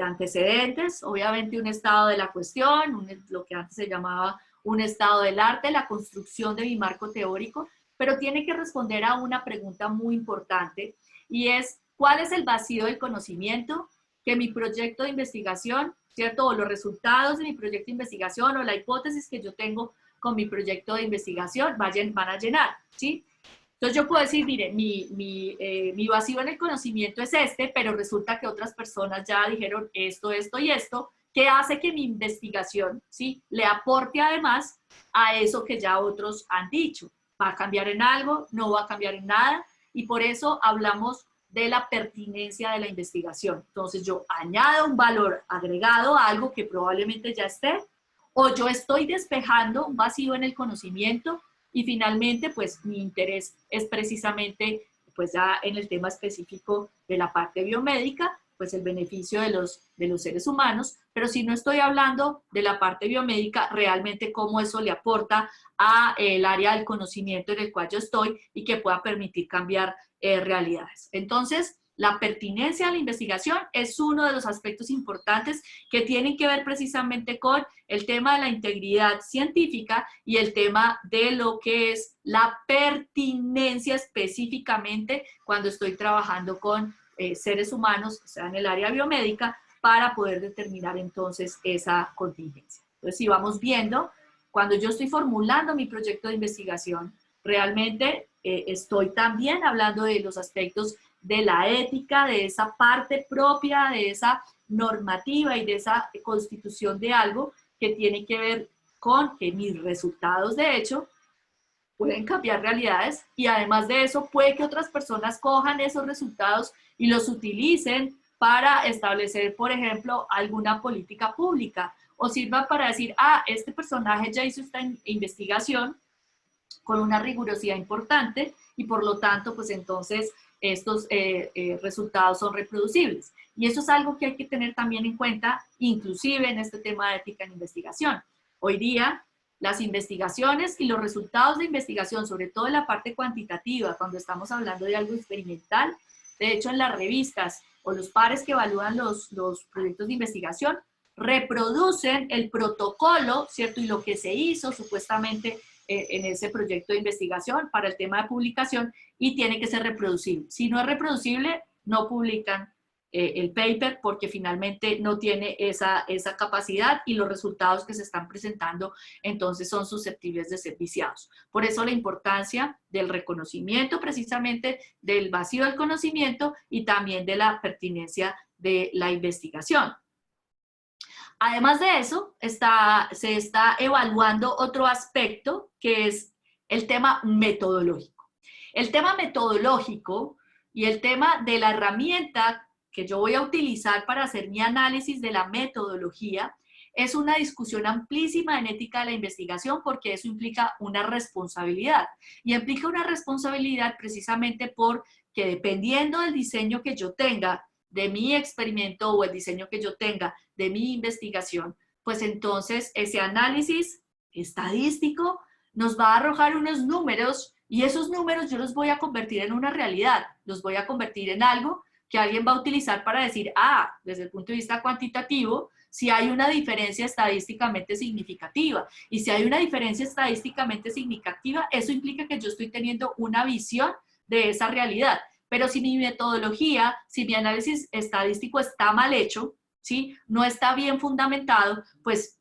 antecedentes, obviamente un estado de la cuestión, lo que antes se llamaba un estado del arte, la construcción de mi marco teórico, pero tiene que responder a una pregunta muy importante, y es, ¿cuál es el vacío del conocimiento que mi proyecto de investigación, ¿cierto? O los resultados de mi proyecto de investigación o la hipótesis que yo tengo con mi proyecto de investigación van a llenar, ¿sí? Entonces yo puedo decir, mire, mi vacío en el conocimiento es este, pero resulta que otras personas ya dijeron esto, esto y esto, que hace que mi investigación, ¿sí?, le aporte además a eso que ya otros han dicho. ¿Va a cambiar en algo? ¿No va a cambiar en nada? Y por eso hablamos de la pertinencia de la investigación. Entonces yo añado un valor agregado a algo que probablemente ya esté, o yo estoy despejando un vacío en el conocimiento. Y finalmente, pues mi interés es precisamente, pues ya en el tema específico de la parte biomédica, pues el beneficio de los seres humanos, pero si no estoy hablando de la parte biomédica, realmente cómo eso le aporta a el área del conocimiento en el cual yo estoy y que pueda permitir cambiar realidades. Entonces, la pertinencia de la investigación es uno de los aspectos importantes que tienen que ver precisamente con el tema de la integridad científica y el tema de lo que es la pertinencia específicamente cuando estoy trabajando con seres humanos, o sea, en el área biomédica, para poder determinar entonces esa contingencia. Entonces, si vamos viendo, cuando yo estoy formulando mi proyecto de investigación, realmente estoy también hablando de los aspectos de la ética, de esa parte propia, de esa normativa y de esa constitución de algo que tiene que ver con que mis resultados, de hecho, pueden cambiar realidades y además de eso puede que otras personas cojan esos resultados y los utilicen para establecer, por ejemplo, alguna política pública o sirva para decir, ah, este personaje ya hizo esta investigación con una rigurosidad importante y por lo tanto, pues entonces estos resultados son reproducibles. Y eso es algo que hay que tener también en cuenta, inclusive en este tema de ética en investigación. Hoy día, las investigaciones y los resultados de investigación, sobre todo en la parte cuantitativa, cuando estamos hablando de algo experimental, de hecho en las revistas o los pares que evalúan los proyectos de investigación, reproducen el protocolo, ¿cierto? Y lo que se hizo supuestamente en ese proyecto de investigación para el tema de publicación y tiene que ser reproducible. Si no es reproducible, no publican el paper porque finalmente no tiene esa capacidad y los resultados que se están presentando entonces son susceptibles de ser viciados. Por eso la importancia del reconocimiento precisamente del vacío del conocimiento y también de la pertinencia de la investigación. Además de eso, se está evaluando otro aspecto que es el tema metodológico. El tema metodológico y el tema de la herramienta que yo voy a utilizar para hacer mi análisis de la metodología es una discusión amplísima en ética de la investigación porque eso implica una responsabilidad. Y implica una responsabilidad precisamente porque dependiendo del diseño que yo tenga de mi experimento o el diseño que yo tenga de mi investigación, pues entonces ese análisis estadístico nos va a arrojar unos números y esos números yo los voy a convertir en una realidad, los voy a convertir en algo que alguien va a utilizar para decir, ah, desde el punto de vista cuantitativo, si hay una diferencia estadísticamente significativa. Y si hay una diferencia estadísticamente significativa, eso implica que yo estoy teniendo una visión de esa realidad. Pero si mi metodología, si mi análisis estadístico está mal hecho, ¿sí? No está bien fundamentado, pues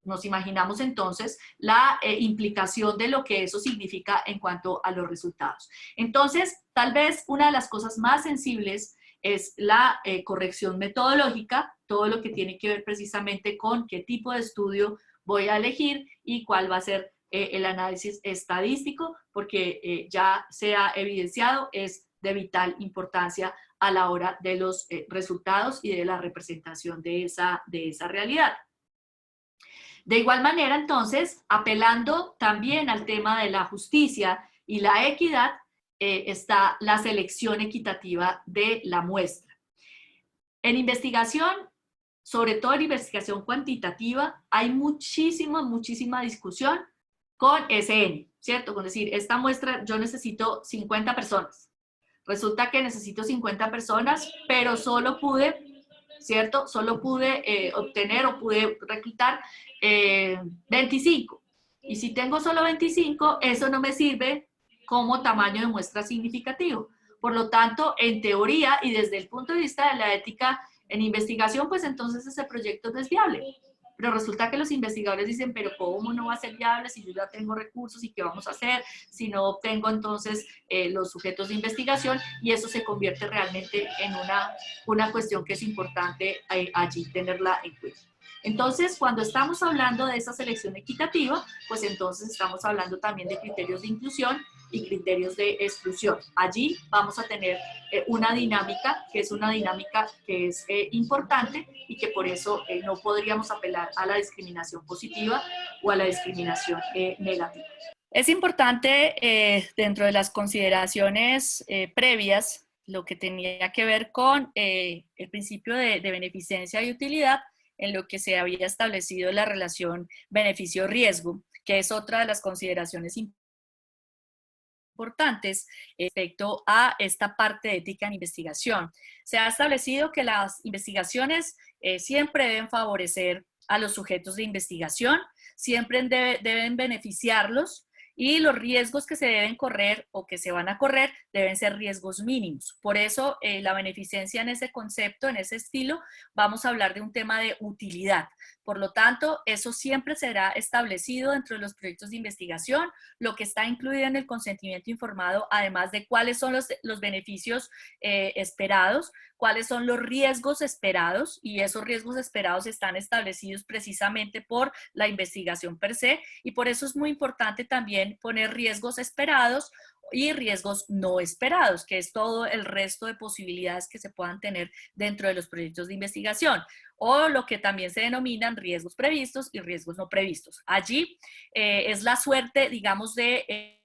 nos imaginamos entonces la implicación de lo que eso significa en cuanto a los resultados. Entonces, tal vez una de las cosas más sensibles es la corrección metodológica, todo lo que tiene que ver precisamente con qué tipo de estudio voy a elegir y cuál va a ser el análisis estadístico, porque ya se ha evidenciado, es de vital importancia a la hora de los resultados y de la representación de esa realidad. De igual manera, entonces, apelando también al tema de la justicia y la equidad, está la selección equitativa de la muestra. En investigación, sobre todo en investigación cuantitativa, hay muchísima discusión con SN, ¿cierto? Con decir, esta muestra yo necesito 50 personas. Resulta que necesito 50 personas, pero solo pude, ¿cierto? Solo pude obtener o pude reclutar 25. Y si tengo solo 25, eso no me sirve como tamaño de muestra significativo. Por lo tanto, en teoría y desde el punto de vista de la ética en investigación, pues entonces ese proyecto no es viable. Pero resulta que los investigadores dicen, pero ¿cómo no va a ser viable si yo ya tengo recursos y qué vamos a hacer si no obtengo entonces los sujetos de investigación? Y eso se convierte realmente en una cuestión que es importante allí tenerla en cuenta. Entonces, cuando estamos hablando de esa selección equitativa, pues entonces estamos hablando también de criterios de inclusión y criterios de exclusión. Allí vamos a tener una dinámica que es importante y que por eso no podríamos apelar a la discriminación positiva o a la discriminación negativa. Es importante dentro de las consideraciones previas, lo que tenía que ver con el principio de beneficencia y utilidad, en lo que se había establecido la relación beneficio-riesgo, que es otra de las consideraciones importantes respecto a esta parte de ética en investigación. Se ha establecido que las investigaciones siempre deben favorecer a los sujetos de investigación, siempre deben beneficiarlos y los riesgos que se deben correr o que se van a correr deben ser riesgos mínimos. Por eso la beneficencia en ese concepto, en ese estilo, vamos a hablar de un tema de utilidad. Por lo tanto, eso siempre será establecido dentro de los proyectos de investigación, lo que está incluido en el consentimiento informado, además de cuáles son los beneficios esperados, cuáles son los riesgos esperados, y esos riesgos esperados están establecidos precisamente por la investigación per se, y por eso es muy importante también poner riesgos esperados y riesgos no esperados, que es todo el resto de posibilidades que se puedan tener dentro de los proyectos de investigación, o lo que también se denominan riesgos previstos y riesgos no previstos. Allí es la suerte, digamos, de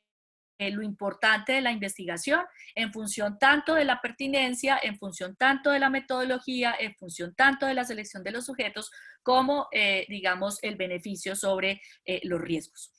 lo importante de la investigación en función tanto de la pertinencia, en función tanto de la metodología, en función tanto de la selección de los sujetos, como, digamos, el beneficio sobre los riesgos.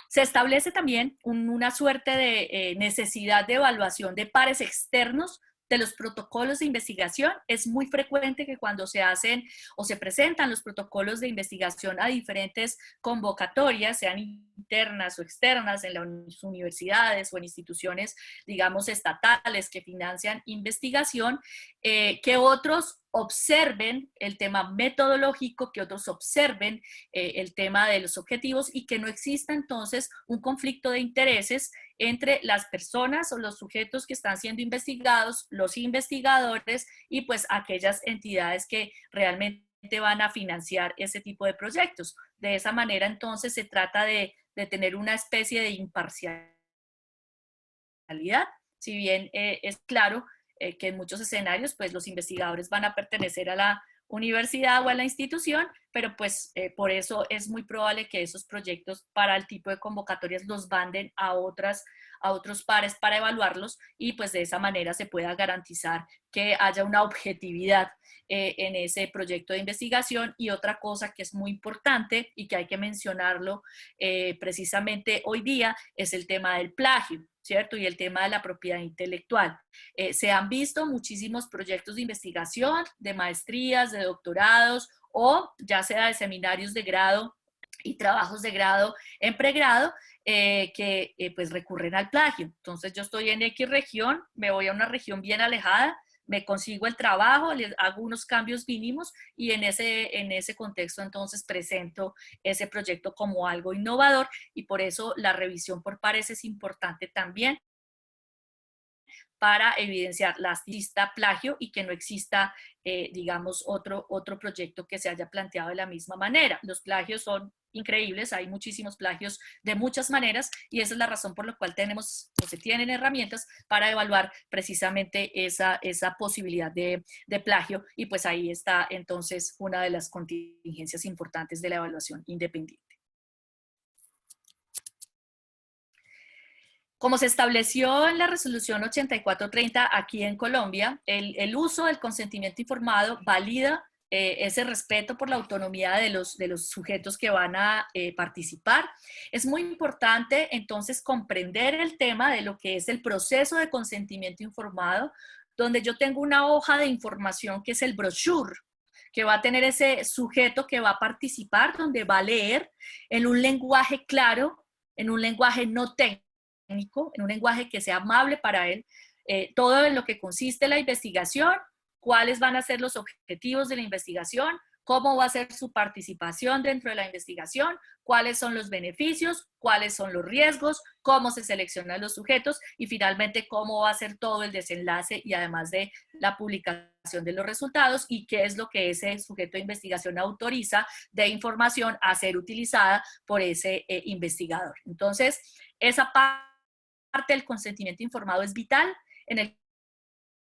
Se establece también una suerte de necesidad de evaluación de pares externos de los protocolos de investigación. Es muy frecuente que cuando se hacen o se presentan los protocolos de investigación a diferentes convocatorias, sean internas o externas en las universidades o en instituciones, digamos, estatales que financian investigación, que otros observen el tema metodológico, que otros observen el tema de los objetivos y que no exista entonces un conflicto de intereses entre las personas o los sujetos que están siendo investigados, los investigadores y pues aquellas entidades que realmente van a financiar ese tipo de proyectos. De esa manera entonces se trata de tener una especie de imparcialidad, si bien es claro que en muchos escenarios pues los investigadores van a pertenecer a la universidad o a la institución, pero pues por eso es muy probable que esos proyectos para el tipo de convocatorias los manden a otros pares para evaluarlos y pues de esa manera se pueda garantizar que haya una objetividad en ese proyecto de investigación. Y otra cosa que es muy importante y que hay que mencionarlo precisamente hoy día es el tema del plagio, ¿cierto? Y el tema de la propiedad intelectual. Se han visto muchísimos proyectos de investigación, de maestrías, de doctorados o ya sea de seminarios de grado y trabajos de grado en pregrado que pues recurren al plagio. Entonces yo estoy en X región, me voy a una región bien alejada, me consigo el trabajo, les hago unos cambios mínimos y en ese contexto entonces presento ese proyecto como algo innovador y por eso la revisión por pares es importante también para evidenciar la exista plagio y que no exista, digamos, otro proyecto que se haya planteado de la misma manera. Los plagios son increíbles, hay muchísimos plagios de muchas maneras y esa es la razón por la cual tenemos o se tienen herramientas para evaluar precisamente esa posibilidad de plagio y pues ahí está entonces una de las contingencias importantes de la evaluación independiente. Como se estableció en la resolución 8430 aquí en Colombia, el uso del consentimiento informado valida ese respeto por la autonomía de los sujetos que van a participar. Es muy importante entonces comprender el tema de lo que es el proceso de consentimiento informado, donde yo tengo una hoja de información que es el brochure, que va a tener ese sujeto que va a participar, donde va a leer en un lenguaje claro, en un lenguaje no técnico, en un lenguaje que sea amable para él, todo en lo que consiste la investigación, cuáles van a ser los objetivos de la investigación, cómo va a ser su participación dentro de la investigación, cuáles son los beneficios, cuáles son los riesgos, cómo se seleccionan los sujetos y finalmente cómo va a ser todo el desenlace y además de la publicación de los resultados y qué es lo que ese sujeto de investigación autoriza de información a ser utilizada por ese investigador. Entonces, esa parte del consentimiento informado es vital en el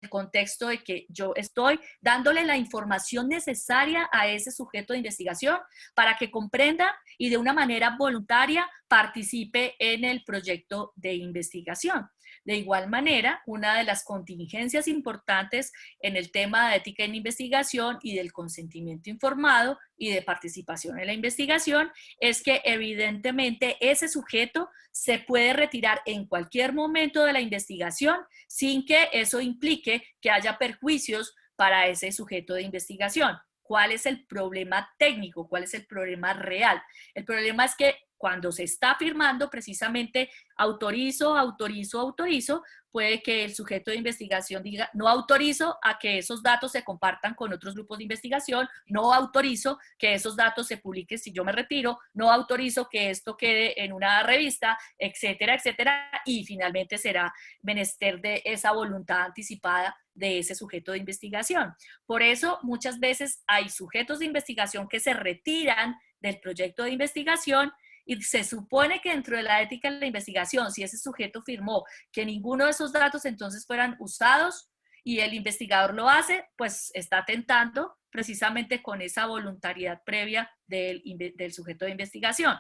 contexto de que yo estoy dándole la información necesaria a ese sujeto de investigación para que comprenda y de una manera voluntaria participe en el proyecto de investigación. De igual manera, una de las contingencias importantes en el tema de ética en investigación y del consentimiento informado y de participación en la investigación es que evidentemente ese sujeto se puede retirar en cualquier momento de la investigación sin que eso implique que haya perjuicios para ese sujeto de investigación. ¿Cuál es el problema técnico? ¿Cuál es el problema real? El problema es que cuando se está firmando precisamente autorizo, autorizo, autorizo, puede que el sujeto de investigación diga no autorizo a que esos datos se compartan con otros grupos de investigación, no autorizo que esos datos se publiquen si yo me retiro, no autorizo que esto quede en una revista, etcétera, etcétera, y finalmente será menester de esa voluntad anticipada de ese sujeto de investigación. Por eso muchas veces hay sujetos de investigación que se retiran del proyecto de investigación y se supone que dentro de la ética de la investigación, si ese sujeto firmó que ninguno de esos datos entonces fueran usados y el investigador lo hace, pues está atentando precisamente con esa voluntariedad previa del sujeto de investigación.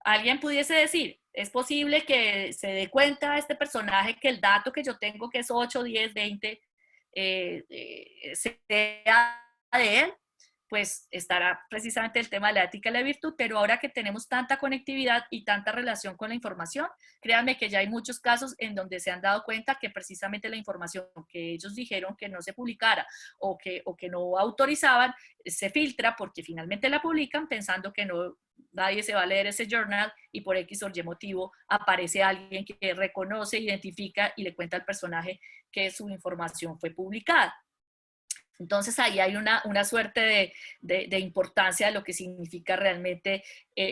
Alguien pudiese decir, es posible que se dé cuenta este personaje que el dato que yo tengo, que es 8, 10, 20, sea de él, pues estará precisamente el tema de la ética y la virtud, pero ahora que tenemos tanta conectividad y tanta relación con la información, créanme que ya hay muchos casos en donde se han dado cuenta que precisamente la información que ellos dijeron que no se publicara o que no autorizaban, se filtra porque finalmente la publican pensando que no, nadie se va a leer ese journal y por X o Y motivo aparece alguien que reconoce, identifica y le cuenta al personaje que su información fue publicada. Entonces ahí hay una suerte de importancia de lo que significa realmente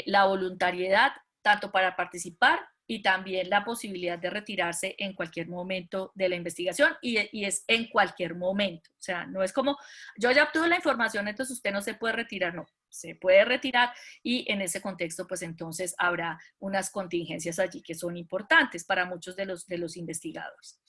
la voluntariedad, tanto para participar y también la posibilidad de retirarse en cualquier momento de la investigación y es en cualquier momento. O sea, no es como, yo ya obtuve la información, entonces usted no se puede retirar, no. Se puede retirar y en ese contexto pues entonces habrá unas contingencias allí que son importantes para muchos de los investigadores.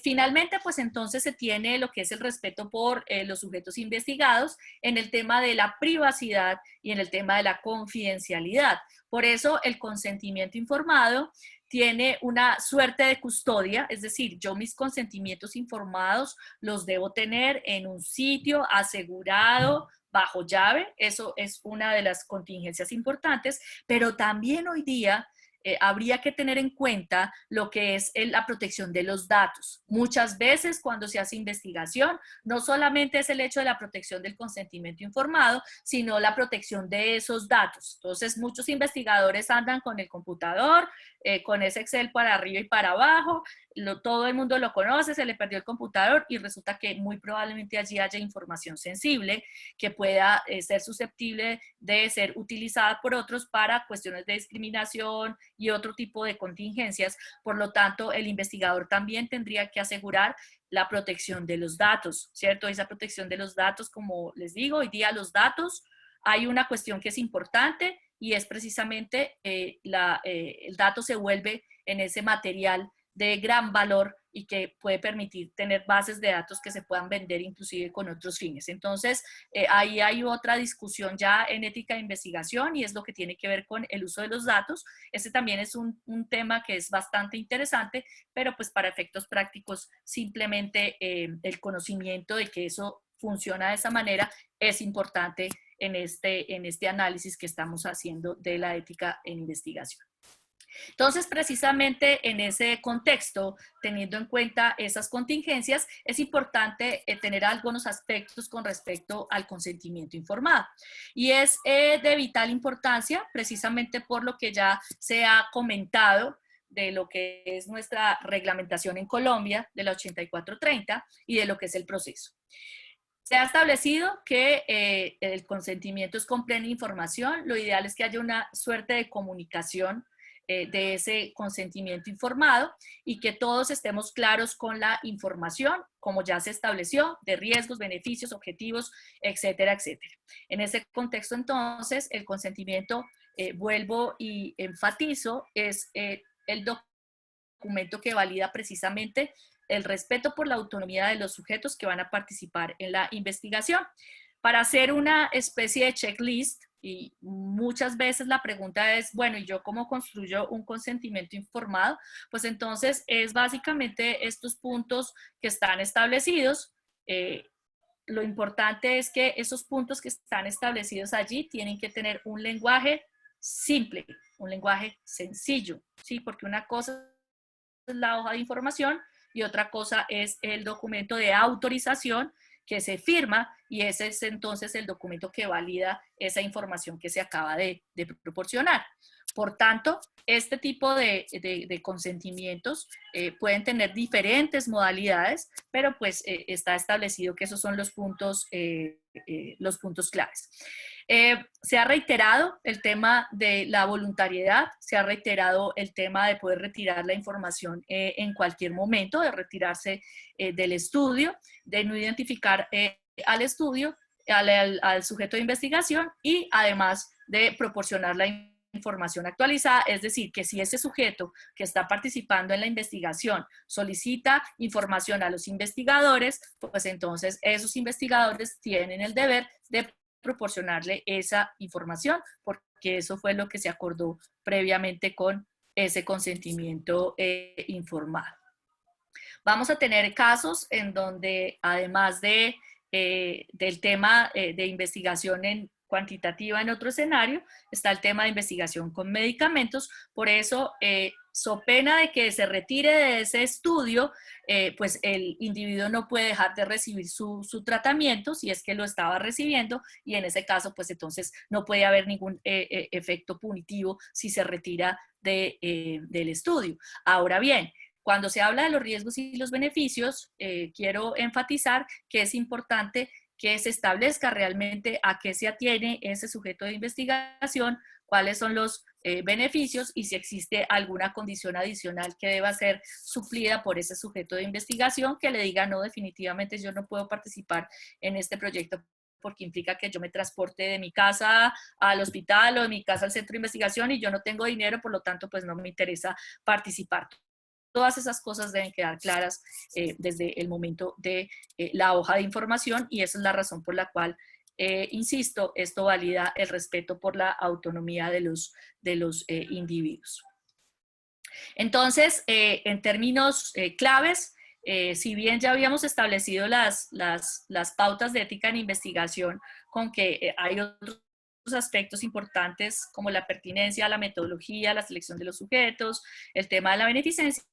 Finalmente pues entonces se tiene lo que es el respeto por los sujetos investigados en el tema de la privacidad y en el tema de la confidencialidad. Por eso el consentimiento informado tiene una suerte de custodia, es decir, yo mis consentimientos informados los debo tener en un sitio asegurado, bajo llave, eso es una de las contingencias importantes, pero también hoy día habría que tener en cuenta lo que es la protección de los datos. Muchas veces cuando se hace investigación, no solamente es el hecho de la protección del consentimiento informado, sino la protección de esos datos. Entonces, muchos investigadores andan con el computador, con ese Excel para arriba y para abajo, todo el mundo lo conoce, se le perdió el computador y resulta que muy probablemente allí haya información sensible que pueda ser susceptible de ser utilizada por otros para cuestiones de discriminación y otro tipo de contingencias. Por lo tanto, el investigador también tendría que asegurar la protección de los datos, ¿cierto? Esa protección de los datos, como les digo, hoy día los datos, hay una cuestión que es importante y es precisamente el dato se vuelve en ese material de gran valor y que puede permitir tener bases de datos que se puedan vender inclusive con otros fines. Entonces, ahí hay otra discusión ya en ética de investigación y es lo que tiene que ver con el uso de los datos. Este también es un tema que es bastante interesante, pero pues para efectos prácticos simplemente el conocimiento de que eso funciona de esa manera es importante en este análisis que estamos haciendo de la ética en investigación. Entonces, precisamente en ese contexto, teniendo en cuenta esas contingencias, es importante tener algunos aspectos con respecto al consentimiento informado. Y es de vital importancia, precisamente por lo que ya se ha comentado de lo que es nuestra reglamentación en Colombia, de la 8430, y de lo que es el proceso. Se ha establecido que el consentimiento es con plena información. Lo ideal es que haya una suerte de comunicación de ese consentimiento informado y que todos estemos claros con la información, como ya se estableció, de riesgos, beneficios, objetivos, etcétera, etcétera. En ese contexto, entonces, el consentimiento, vuelvo y enfatizo, es el documento que valida precisamente el respeto por la autonomía de los sujetos que van a participar en la investigación. Para hacer una especie de checklist, y muchas veces la pregunta es, bueno, ¿y yo cómo construyo un consentimiento informado? Pues entonces es básicamente estos puntos que están establecidos. Lo importante es que esos puntos que están establecidos allí tienen que tener un lenguaje simple, un lenguaje sencillo, ¿sí? Porque una cosa es la hoja de información y otra cosa es el documento de autorización que se firma y ese es entonces el documento que valida esa información que se acaba de proporcionar. Por tanto, este tipo de consentimientos pueden tener diferentes modalidades, pero pues está establecido que esos son los puntos claves. Se ha reiterado el tema de la voluntariedad, se ha reiterado el tema de poder retirar la información en cualquier momento, de retirarse del estudio, de no identificar al estudio, al sujeto de investigación y además de proporcionar la información actualizada, es decir, que si ese sujeto que está participando en la investigación solicita información a los investigadores, pues entonces esos investigadores tienen el deber de proporcionarle esa información, porque eso fue lo que se acordó previamente con ese consentimiento informado. Vamos a tener casos en donde, además del tema de investigación cuantitativa en otro escenario, está el tema de investigación con medicamentos. Por eso, so pena de que se retire de ese estudio, pues el individuo no puede dejar de recibir su tratamiento si es que lo estaba recibiendo, y en ese caso, pues entonces no puede haber ningún efecto punitivo si se retira del estudio. Ahora bien, cuando se habla de los riesgos y los beneficios, quiero enfatizar que es importante que se establezca realmente a qué se atiene ese sujeto de investigación, cuáles son los beneficios y si existe alguna condición adicional que deba ser suplida por ese sujeto de investigación que le diga, no, definitivamente yo no puedo participar en este proyecto porque implica que yo me transporte de mi casa al hospital o de mi casa al centro de investigación y yo no tengo dinero, por lo tanto, pues no me interesa participar. Todas esas cosas deben quedar claras desde el momento de la hoja de información, y esa es la razón por la cual, insisto, esto valida el respeto por la autonomía de los individuos. Entonces, en términos claves, si bien ya habíamos establecido las pautas de ética en investigación, con que hay otros aspectos importantes como la pertinencia, la metodología, la selección de los sujetos, el tema de la beneficencia,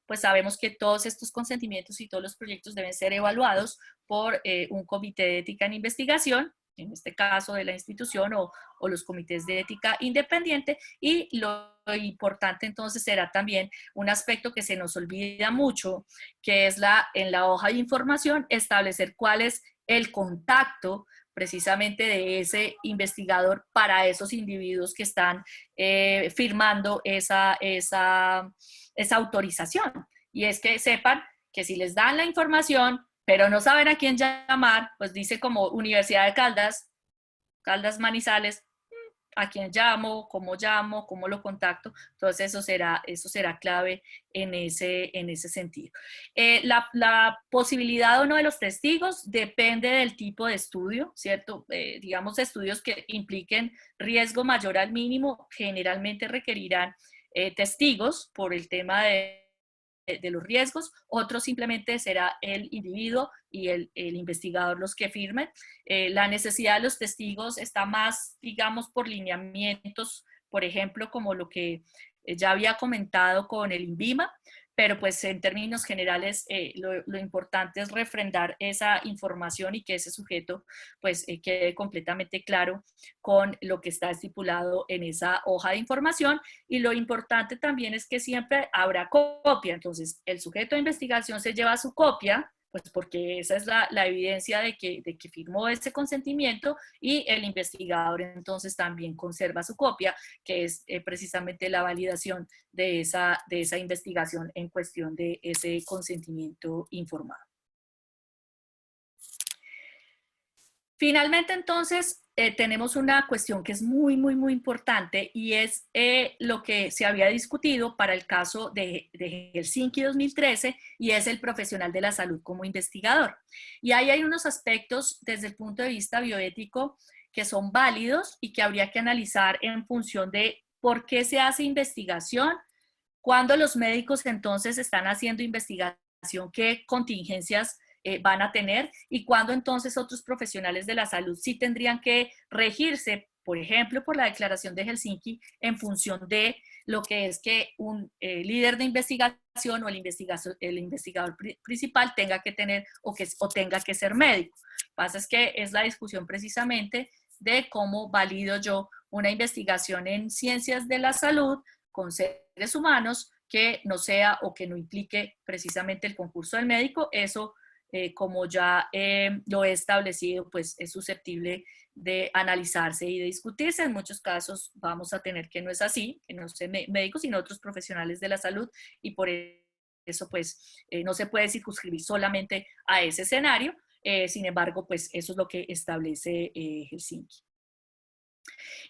pues sabemos que todos estos consentimientos y todos los proyectos deben ser evaluados por un comité de ética en investigación, en este caso de la institución o los comités de ética independiente, y lo importante entonces será también un aspecto que se nos olvida mucho, que es en la hoja de información establecer cuál es el contacto precisamente de ese investigador para esos individuos que están firmando esa autorización. Y es que sepan que si les dan la información, pero no saben a quién llamar, pues dice como Universidad de Caldas Manizales, a quién llamo, cómo lo contacto. Entonces eso será clave en ese sentido. La posibilidad o no de los testigos depende del tipo de estudio, ¿cierto? Digamos, estudios que impliquen riesgo mayor al mínimo generalmente requerirán testigos por el tema de los riesgos. Otro simplemente será el individuo y el investigador los que firmen. La necesidad de los testigos está más, digamos, por lineamientos, por ejemplo, como lo que ya había comentado con el INVIMA, pero pues en términos generales lo importante es refrendar esa información y que ese sujeto pues quede completamente claro con lo que está estipulado en esa hoja de información. Y lo importante también es que siempre habrá copia, entonces el sujeto de investigación se lleva su copia, pues porque esa es la evidencia de que firmó ese consentimiento, y el investigador entonces también conserva su copia, que es precisamente la validación de esa investigación en cuestión de ese consentimiento informado. Finalmente, entonces, tenemos una cuestión que es muy importante, y es lo que se había discutido para el caso de Helsinki 2013, y es el profesional de la salud como investigador. Y ahí hay unos aspectos desde el punto de vista bioético que son válidos y que habría que analizar en función de por qué se hace investigación, cuándo los médicos entonces están haciendo investigación, qué contingencias van a tener, y cuándo entonces otros profesionales de la salud sí tendrían que regirse por ejemplo, por la Declaración de Helsinki, en función de lo que es que un líder de investigación o el investigador principal tenga que tener o tenga que ser médico. Lo que pasa es que es la discusión precisamente de cómo valido yo una investigación en ciencias de la salud con seres humanos que no sea o que no implique precisamente el concurso del médico. Eso, como ya lo he establecido, pues es susceptible de analizarse y de discutirse. En muchos casos vamos a tener que no es así, que no sean médicos, sino otros profesionales de la salud, y por eso pues no se puede circunscribir solamente a ese escenario. Sin embargo, pues eso es lo que establece Helsinki.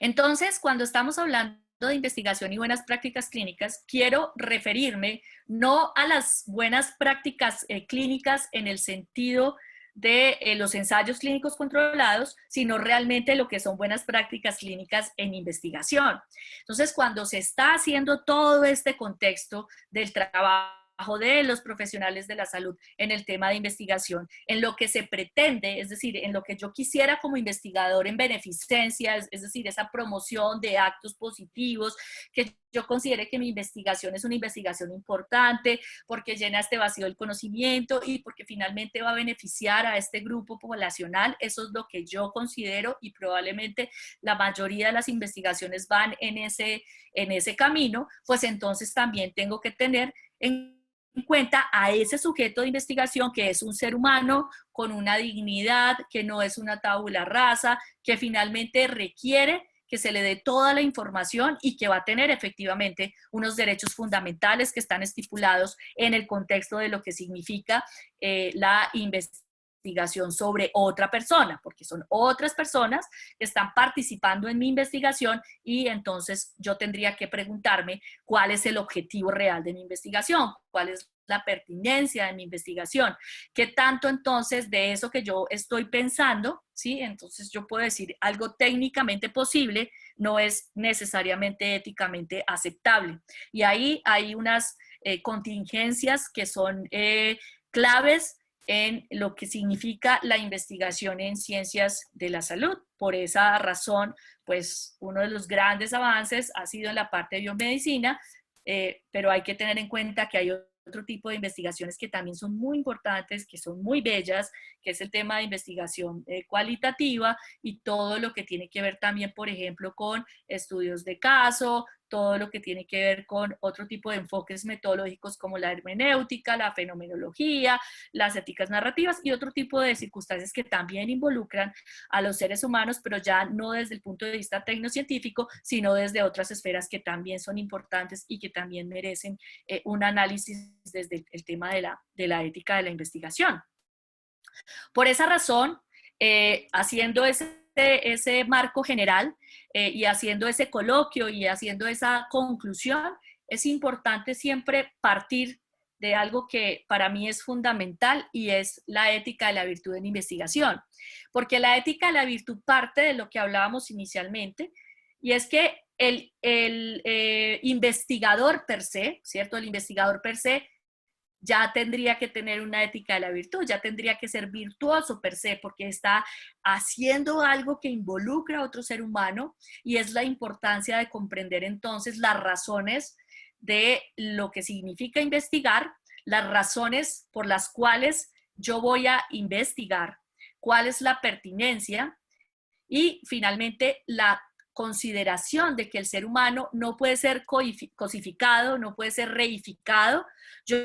Entonces, cuando estamos hablando de investigación y buenas prácticas clínicas, quiero referirme no a las buenas prácticas clínicas en el sentido de los ensayos clínicos controlados, sino realmente lo que son buenas prácticas clínicas en investigación. Entonces, cuando se está haciendo todo este contexto del trabajo de los profesionales de la salud en el tema de investigación, en lo que se pretende, es decir, en lo que yo quisiera como investigador en beneficencia, es decir, esa promoción de actos positivos, que yo considere que mi investigación es una investigación importante porque llena este vacío del conocimiento y porque finalmente va a beneficiar a este grupo poblacional. Eso es lo que yo considero, y probablemente la mayoría de las investigaciones van en ese camino. Pues entonces también tengo que tener en cuenta a ese sujeto de investigación, que es un ser humano con una dignidad, que no es una tabula rasa, que finalmente requiere que se le dé toda la información y que va a tener efectivamente unos derechos fundamentales que están estipulados en el contexto de lo que significa la investigación sobre otra persona, porque son otras personas que están participando en mi investigación, y entonces yo tendría que preguntarme cuál es el objetivo real de mi investigación, cuál es la pertinencia de mi investigación, qué tanto entonces de eso que yo estoy pensando, ¿sí? Entonces yo puedo decir algo técnicamente posible, no es necesariamente éticamente aceptable. Y ahí hay unas contingencias que son claves en lo que significa la investigación en ciencias de la salud. Por esa razón, pues uno de los grandes avances ha sido en la parte de biomedicina, pero hay que tener en cuenta que hay otro tipo de investigaciones que también son muy importantes, que son muy bellas, que es el tema de investigación cualitativa y todo lo que tiene que ver también, por ejemplo, con estudios de caso, todo lo que tiene que ver con otro tipo de enfoques metodológicos como la hermenéutica, la fenomenología, las éticas narrativas y otro tipo de circunstancias que también involucran a los seres humanos, pero ya no desde el punto de vista tecnocientífico, sino desde otras esferas que también son importantes y que también merecen un análisis desde el tema de la ética de la investigación. Por esa razón, haciendo ese marco general y haciendo ese coloquio y haciendo esa conclusión, es importante siempre partir de algo que para mí es fundamental, y es la ética de la virtud en investigación. Porque la ética de la virtud parte de lo que hablábamos inicialmente, y es que el investigador per se, ¿cierto? El investigador per se ya tendría que tener una ética de la virtud, ya tendría que ser virtuoso per se, porque está haciendo algo que involucra a otro ser humano, y es la importancia de comprender entonces las razones de lo que significa investigar, las razones por las cuales yo voy a investigar, cuál es la pertinencia y finalmente la consideración de que el ser humano no puede ser cosificado, no puede ser reificado. Yo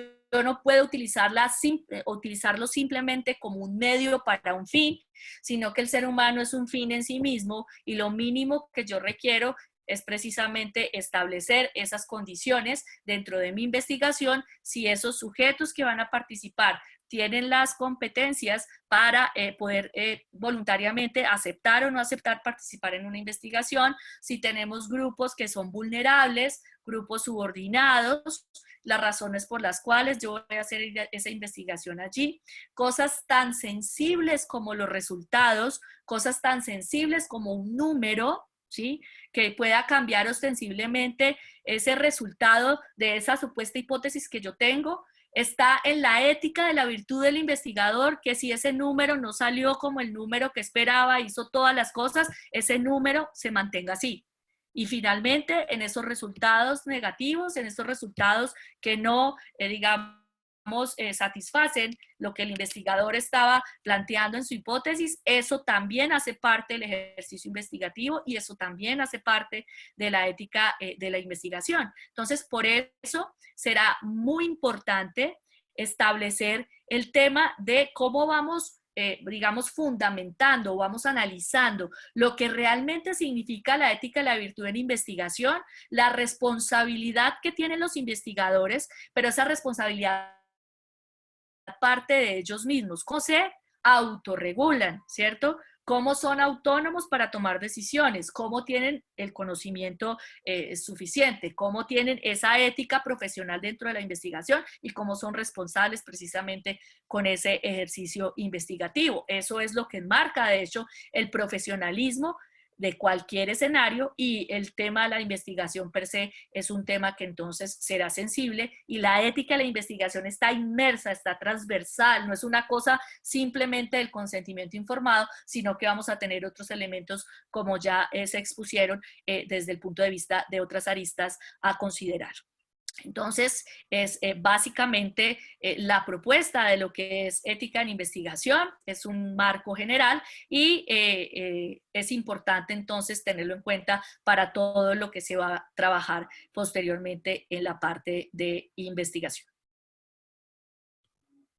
no puedo utilizarlo simplemente como un medio para un fin, sino que el ser humano es un fin en sí mismo, y lo mínimo que yo requiero es precisamente establecer esas condiciones dentro de mi investigación, si esos sujetos que van a participar tienen las competencias para poder voluntariamente aceptar o no aceptar participar en una investigación, si tenemos grupos que son vulnerables, grupos subordinados, las razones por las cuales yo voy a hacer esa investigación allí, cosas tan sensibles como los resultados, cosas tan sensibles como un número, ¿sí? Que pueda cambiar ostensiblemente ese resultado de esa supuesta hipótesis que yo tengo, Está en la ética de la virtud del investigador, que si ese número no salió como el número que esperaba, hizo todas las cosas, ese número se mantenga así. Y finalmente, en esos resultados negativos, en esos resultados que no, digamos, satisfacen lo que el investigador estaba planteando en su hipótesis, eso también hace parte del ejercicio investigativo y eso también hace parte de la ética de la investigación. Entonces, por eso será muy importante establecer el tema de cómo vamos digamos, fundamentando, vamos analizando lo que realmente significa la ética y la virtud en investigación, la responsabilidad que tienen los investigadores, pero esa responsabilidad parte de ellos mismos, cómo se autorregulan, ¿cierto? Cómo son autónomos para tomar decisiones, cómo tienen el conocimiento suficiente, cómo tienen esa ética profesional dentro de la investigación y cómo son responsables precisamente con ese ejercicio investigativo. Eso es lo que enmarca, de hecho, el profesionalismo de cualquier escenario y el tema de la investigación per se es un tema que entonces será sensible y la ética de la investigación está inmersa, está transversal, no es una cosa simplemente del consentimiento informado, sino que vamos a tener otros elementos como ya se expusieron desde el punto de vista de otras aristas a considerar. Entonces, es básicamente la propuesta de lo que es ética en investigación, es un marco general y es importante entonces tenerlo en cuenta para todo lo que se va a trabajar posteriormente en la parte de investigación.